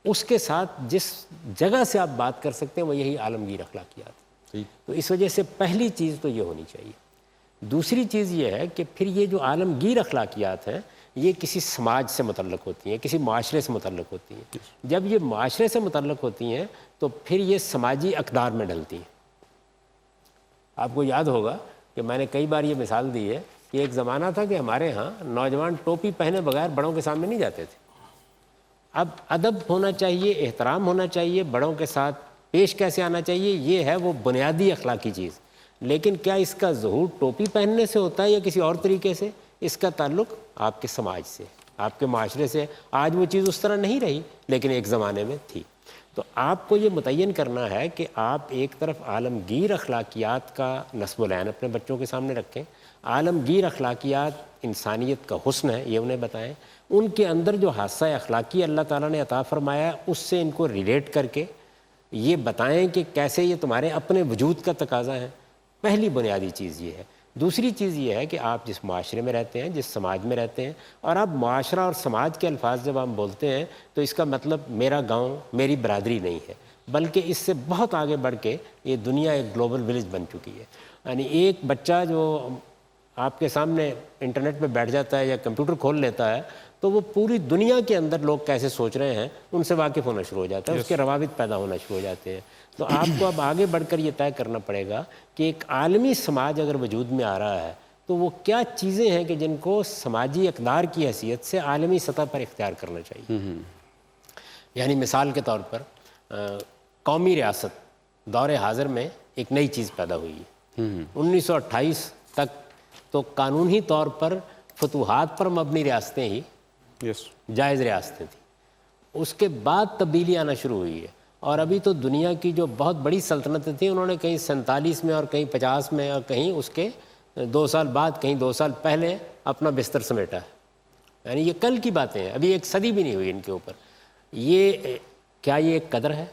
اس کے ساتھ جس جگہ سے آپ بات کر سکتے ہیں وہ یہی عالمگیر اخلاقیات. تو اس وجہ سے پہلی چیز تو یہ ہونی چاہیے. دوسری چیز یہ ہے کہ پھر یہ جو عالمگیر اخلاقیات ہیں یہ کسی سماج سے متعلق ہوتی ہیں, کسی معاشرے سے متعلق ہوتی ہیں. جب یہ معاشرے سے متعلق ہوتی ہیں تو پھر یہ سماجی اقدار میں ڈھلتی ہیں. آپ کو یاد ہوگا کہ میں نے کئی بار یہ مثال دی ہے کہ ایک زمانہ تھا کہ ہمارے ہاں نوجوان ٹوپی پہنے بغیر بڑوں کے سامنے نہیں جاتے تھے. اب ادب ہونا چاہیے, احترام ہونا چاہیے, بڑوں کے ساتھ پیش کیسے آنا چاہیے, یہ ہے وہ بنیادی اخلاقی چیز. لیکن کیا اس کا ظہور ٹوپی پہننے سے ہوتا ہے یا کسی اور طریقے سے؟ اس کا تعلق آپ کے سماج سے, آپ کے معاشرے سے. آج وہ چیز اس طرح نہیں رہی لیکن ایک زمانے میں تھی. تو آپ کو یہ متعین کرنا ہے کہ آپ ایک طرف عالمگیر اخلاقیات کا نصب العین اپنے بچوں کے سامنے رکھیں, عالمگیر اخلاقیات انسانیت کا حسن ہے یہ انہیں بتائیں, ان کے اندر جو حادثہ اخلاقی اللہ تعالیٰ نے عطا فرمایا ہے اس سے ان کو ریلیٹ کر کے یہ بتائیں کہ کیسے یہ تمہارے اپنے وجود کا تقاضا ہے. پہلی بنیادی چیز یہ ہے. دوسری چیز یہ ہے کہ آپ جس معاشرے میں رہتے ہیں, جس سماج میں رہتے ہیں, اور آپ معاشرہ اور سماج کے الفاظ جب ہم بولتے ہیں تو اس کا مطلب میرا گاؤں, میری برادری نہیں ہے, بلکہ اس سے بہت آگے بڑھ کے یہ دنیا ایک گلوبل ولیج بن چکی ہے. یعنی ایک بچہ جو آپ کے سامنے انٹرنیٹ پہ بیٹھ جاتا ہے یا کمپیوٹر کھول لیتا ہے تو وہ پوری دنیا کے اندر لوگ کیسے سوچ رہے ہیں ان سے واقف ہونا شروع ہو جاتا ہے, اس کے روابط پیدا ہونا شروع ہو جاتے ہیں. تو آپ کو اب آگے بڑھ کر یہ طے کرنا پڑے گا کہ ایک عالمی سماج اگر وجود میں آ رہا ہے تو وہ کیا چیزیں ہیں کہ جن کو سماجی اقدار کی حیثیت سے عالمی سطح پر اختیار کرنا چاہیے. یعنی مثال کے طور پر قومی ریاست دور حاضر میں ایک نئی چیز پیدا ہوئی ہے. 1928 تک تو قانونی طور پر فتوحات پر مبنی ریاستیں ہی جائز ریاستیں تھیں. اس کے بعد تبدیلی آنا شروع ہوئی ہے, اور ابھی تو دنیا کی جو بہت بڑی سلطنتیں تھیں انہوں نے کہیں 47 میں اور کہیں 50 میں اور کہیں اس کے 2 سال بعد, کہیں 2 سال پہلے اپنا بستر سمیٹا ہے. یعنی یہ کل کی باتیں ہیں, ابھی ایک صدی بھی نہیں ہوئی ان کے اوپر. یہ کیا یہ ایک قدر ہے؟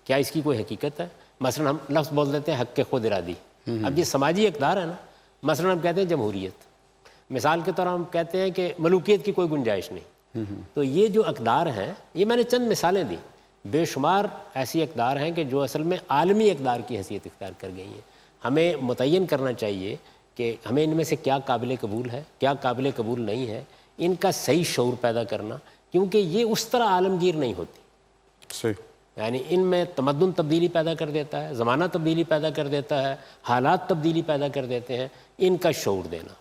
کیا اس کی کوئی حقیقت ہے؟ مثلا ہم لفظ بول دیتے ہیں حق خود ارادی. اب یہ سماجی اقدار ہے نا. مثلا ہم کہتے ہیں جمہوریت, مثال کے طور ہم کہتے ہیں کہ ملوکیت کی کوئی گنجائش نہیں. تو یہ جو اقدار ہیں, یہ میں نے چند مثالیں دیں, بے شمار ایسی اقدار ہیں کہ جو اصل میں عالمی اقدار کی حیثیت اختیار کر گئی ہیں. ہمیں متعین کرنا چاہیے کہ ہمیں ان میں سے کیا قابل قبول ہے, کیا قابل قبول نہیں ہے, ان کا صحیح شعور پیدا کرنا, کیونکہ یہ اس طرح عالمگیر نہیں ہوتی. صحیح. یعنی ان میں تمدن تبدیلی پیدا کر دیتا ہے, زمانہ تبدیلی پیدا کر دیتا ہے, حالات تبدیلی پیدا کر دیتے ہیں. ان کا شعور دینا,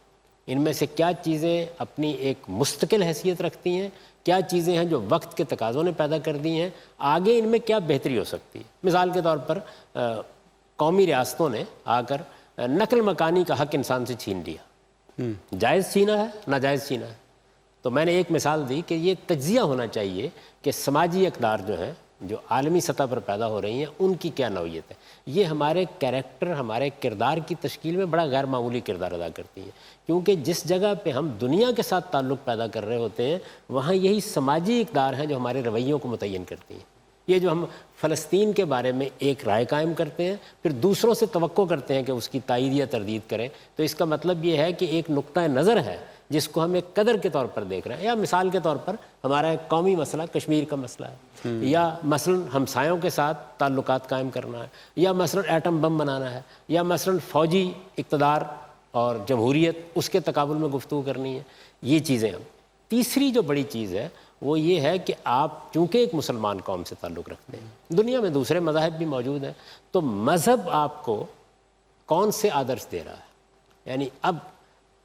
ان میں سے کیا چیزیں اپنی ایک مستقل حیثیت رکھتی ہیں, کیا چیزیں ہیں جو وقت کے تقاضوں نے پیدا کر دی ہیں, آگے ان میں کیا بہتری ہو سکتی ہے. مثال کے طور پر قومی ریاستوں نے آ کر نقل مکانی کا حق انسان سے چھین لیا. جائز چھینا ہے, ناجائز چھینا ہے. تو میں نے ایک مثال دی کہ یہ تجزیہ ہونا چاہیے کہ سماجی اقدار جو ہیں جو عالمی سطح پر پیدا ہو رہی ہیں ان کی کیا نوعیت ہے. یہ ہمارے کیریکٹر، ہمارے کردار کی تشکیل میں بڑا غیر معمولی کردار ادا کرتی ہیں، کیونکہ جس جگہ پہ ہم دنیا کے ساتھ تعلق پیدا کر رہے ہوتے ہیں وہاں یہی سماجی اقدار ہیں جو ہمارے رویوں کو متعین کرتی ہیں. یہ جو ہم فلسطین کے بارے میں ایک رائے قائم کرتے ہیں پھر دوسروں سے توقع کرتے ہیں کہ اس کی تائید یا تردید کریں، تو اس کا مطلب یہ ہے کہ ایک نقطہ نظر ہے جس کو ہم ایک قدر کے طور پر دیکھ رہے ہیں. یا مثال کے طور پر ہمارا ایک قومی مسئلہ کشمیر کا مسئلہ ہے، یا مثلا ہمسایوں کے ساتھ تعلقات قائم کرنا ہے، یا مثلا ایٹم بم بنانا ہے، یا مثلا فوجی اقتدار اور جمہوریت اس کے تقابل میں گفتگو کرنی ہے. یہ چیزیں ہم. تیسری جو بڑی چیز ہے وہ یہ ہے کہ آپ چونکہ ایک مسلمان قوم سے تعلق رکھتے ہیں، دنیا میں دوسرے مذاہب بھی موجود ہیں، تو مذہب آپ کو کون سے آدرش دے رہا ہے. یعنی اب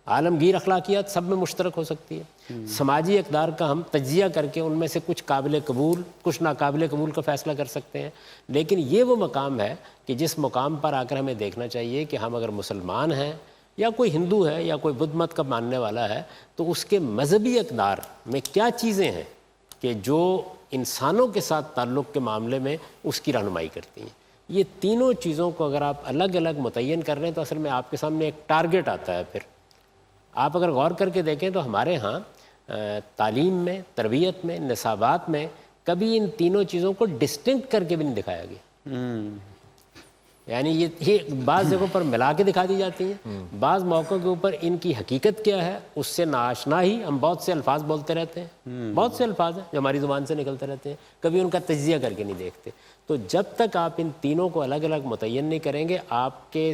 عالمگیر اخلاقیات سب میں مشترک ہو سکتی ہے، سماجی اقدار کا ہم تجزیہ کر کے ان میں سے کچھ قابل قبول کچھ ناقابل قبول کا فیصلہ کر سکتے ہیں، لیکن یہ وہ مقام ہے کہ جس مقام پر آ کر ہمیں دیکھنا چاہیے کہ ہم اگر مسلمان ہیں یا کوئی ہندو ہے یا کوئی بدھ مت کا ماننے والا ہے تو اس کے مذہبی اقدار میں کیا چیزیں ہیں کہ جو انسانوں کے ساتھ تعلق کے معاملے میں اس کی رہنمائی کرتی ہیں. یہ تینوں چیزوں کو اگر آپ الگ الگ متعین کر رہے ہیں تو اصل میں آپ کے سامنے ایک ٹارگٹ آتا ہے. پھر آپ اگر غور کر کے دیکھیں تو ہمارے ہاں تعلیم میں، تربیت میں، نصابات میں کبھی ان تینوں چیزوں کو ڈسٹنکٹ کر کے بھی نہیں دکھایا گیا. یعنی یہ بعض جگہوں پر ملا کے دکھا دی جاتی ہیں، بعض موقعوں کے اوپر ان کی حقیقت کیا ہے اس سے ناآشنا ہی ہم بہت سے الفاظ بولتے رہتے ہیں، بہت سے الفاظ ہیں جو ہماری زبان سے نکلتے رہتے ہیں، کبھی ان کا تجزیہ کر کے نہیں دیکھتے. تو جب تک آپ ان تینوں کو الگ الگ متعین نہیں کریں گے آپ کے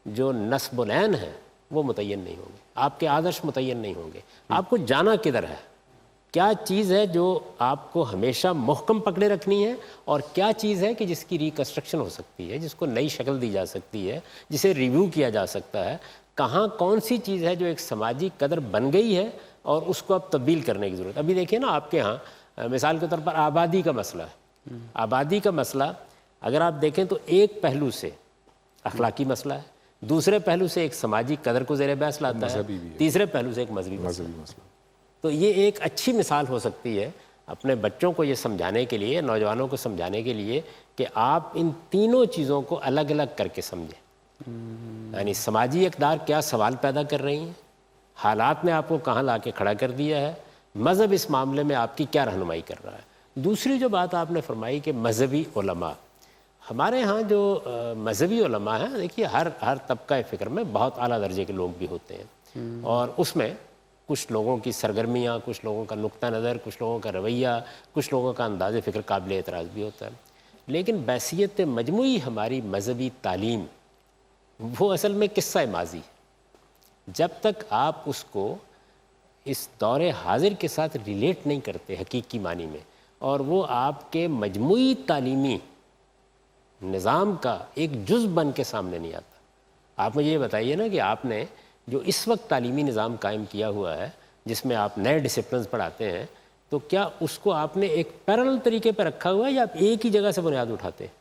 جو نصب العین ہیں وہ متعین نہیں ہوں گے، آپ کے آدرش متعین نہیں ہوں گے. آپ کو جانا کدھر ہے، کیا چیز ہے جو آپ کو ہمیشہ محکم پکڑے رکھنی ہے، اور کیا چیز ہے کہ جس کی ریکنسٹرکشن ہو سکتی ہے، جس کو نئی شکل دی جا سکتی ہے، جسے ریویو کیا جا سکتا ہے. کہاں کون سی چیز ہے جو ایک سماجی قدر بن گئی ہے اور اس کو اب تبدیل کرنے کی ضرورت. ابھی دیکھیں نا آپ کے ہاں مثال کے طور پر آبادی کا مسئلہ ہے. آبادی کا مسئلہ اگر آپ دیکھیں تو ایک پہلو سے اخلاقی مسئلہ ہے، دوسرے پہلو سے ایک سماجی قدر کو زیر بحث لاتا ہے، تیسرے پہلو سے ایک مذہبی مسئلہ. تو یہ ایک اچھی مثال ہو سکتی ہے اپنے بچوں کو یہ سمجھانے کے لیے، نوجوانوں کو سمجھانے کے لیے کہ آپ ان تینوں چیزوں کو الگ الگ کر کے سمجھیں. یعنی سماجی اقدار کیا سوال پیدا کر رہی ہیں، حالات نے آپ کو کہاں لا کے کھڑا کر دیا ہے، مذہب اس معاملے میں آپ کی کیا رہنمائی کر رہا ہے. دوسری جو بات آپ نے فرمائی کہ مذہبی علماء، ہمارے ہاں جو مذہبی علماء ہیں، دیکھیے ہر طبقہ فکر میں بہت اعلیٰ درجے کے لوگ بھی ہوتے ہیں، اور اس میں کچھ لوگوں کی سرگرمیاں، کچھ لوگوں کا نقطہ نظر، کچھ لوگوں کا رویہ، کچھ لوگوں کا انداز فکر قابل اعتراض بھی ہوتا ہے. لیکن بحیثیت مجموعی ہماری مذہبی تعلیم وہ اصل میں قصہ ماضی. جب تک آپ اس کو اس دور حاضر کے ساتھ ریلیٹ نہیں کرتے حقیقی معنی میں، اور وہ آپ کے مجموعی تعلیمی نظام کا ایک جز بن کے سامنے نہیں آتا. آپ مجھے یہ بتائیے نا کہ آپ نے جو اس وقت تعلیمی نظام قائم کیا ہوا ہے جس میں آپ نئے ڈسپلنز پڑھاتے ہیں، تو کیا اس کو آپ نے ایک پیرلل طریقے پہ رکھا ہوا ہے یا آپ ایک ہی جگہ سے بنیاد اٹھاتے ہیں؟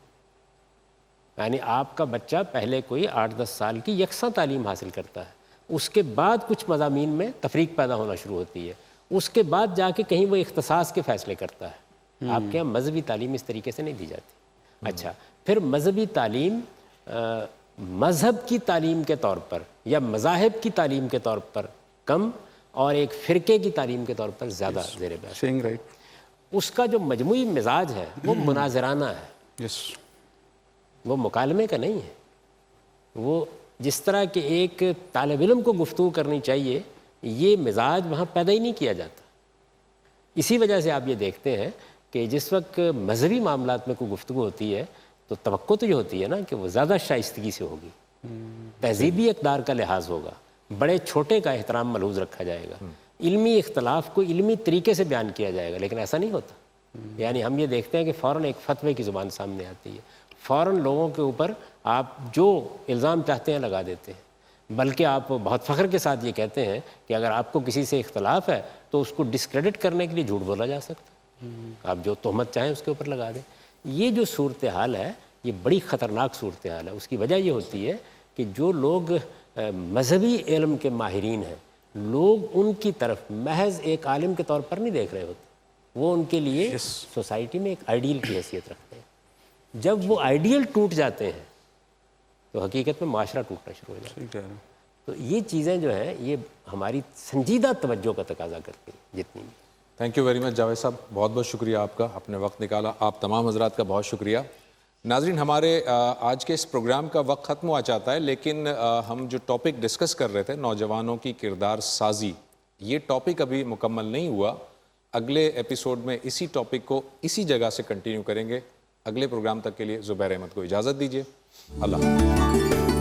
یعنی آپ کا بچہ پہلے کوئی 8-10 سال کی یکساں تعلیم حاصل کرتا ہے، اس کے بعد کچھ مضامین میں تفریق پیدا ہونا شروع ہوتی ہے، اس کے بعد جا کے کہیں وہ اختصاص کے فیصلے کرتا ہے. آپ کے یہاں مذہبی تعلیم اس طریقے سے نہیں دی جاتی. اچھا، پھر مذہبی تعلیم مذہب کی تعلیم کے طور پر یا مذاہب کی تعلیم کے طور پر کم، اور ایک فرقے کی تعلیم کے طور پر زیادہ زیر بحث. اس کا جو مجموعی مزاج ہے وہ مناظرانہ ہے، وہ مکالمے کا نہیں ہے. وہ جس طرح کہ ایک طالب علم کو گفتگو کرنی چاہیے، یہ مزاج وہاں پیدا ہی نہیں کیا جاتا. اسی وجہ سے آپ یہ دیکھتے ہیں کہ جس وقت مذہبی معاملات میں کوئی گفتگو ہوتی ہے تو توقع تو یہ ہوتی ہے نا کہ وہ زیادہ شائستگی سے ہوگی، تہذیبی اقدار کا لحاظ ہوگا، بڑے چھوٹے کا احترام ملحوظ رکھا جائے گا، علمی اختلاف کو علمی طریقے سے بیان کیا جائے گا. لیکن ایسا نہیں ہوتا. یعنی ہم یہ دیکھتے ہیں کہ فوراً ایک فتوے کی زبان سامنے آتی ہے، فوراً لوگوں کے اوپر آپ جو الزام چاہتے ہیں لگا دیتے ہیں، بلکہ آپ بہت فخر کے ساتھ یہ کہتے ہیں کہ اگر آپ کو کسی سے اختلاف ہے تو اس کو ڈسکریڈٹ کرنے کے لیے جھوٹ بولا جا سکتا ہے، آپ جو تہمت چاہیں اس کے اوپر لگا دیں. یہ جو صورتحال ہے یہ بڑی خطرناک صورتحال ہے. اس کی وجہ یہ ہوتی ہے کہ جو لوگ مذہبی علم کے ماہرین ہیں، لوگ ان کی طرف محض ایک عالم کے طور پر نہیں دیکھ رہے ہوتے، وہ ان کے لیے سوسائٹی میں ایک آئیڈیل کی حیثیت رکھتے ہیں. جب وہ آئیڈیل ٹوٹ جاتے ہیں تو حقیقت میں معاشرہ ٹوٹنا شروع ہو جاتا ہے. ٹھیک ہے. تو یہ چیزیں جو ہیں یہ ہماری سنجیدہ توجہ کا تقاضا کرتی ہیں جتنی بھی. Thank you very much Javed صاحب, بہت بہت شکریہ آپ کا, اپنے وقت نکالا. آپ تمام حضرات کا بہت شکریہ. ناظرین, ہمارے آج کے اس پروگرام کا وقت ختم ہوا چاہتا ہے, لیکن ہم جو ٹاپک ڈسکس کر رہے تھے نوجوانوں کی کردار سازی, یہ ٹاپک ابھی مکمل نہیں ہوا. اگلے ایپیسوڈ میں اسی ٹاپک کو اسی جگہ سے کنٹینیو کریں گے. اگلے پروگرام تک کے لیے زبیر احمد کو اجازت دیجیے. اللہ حافظ.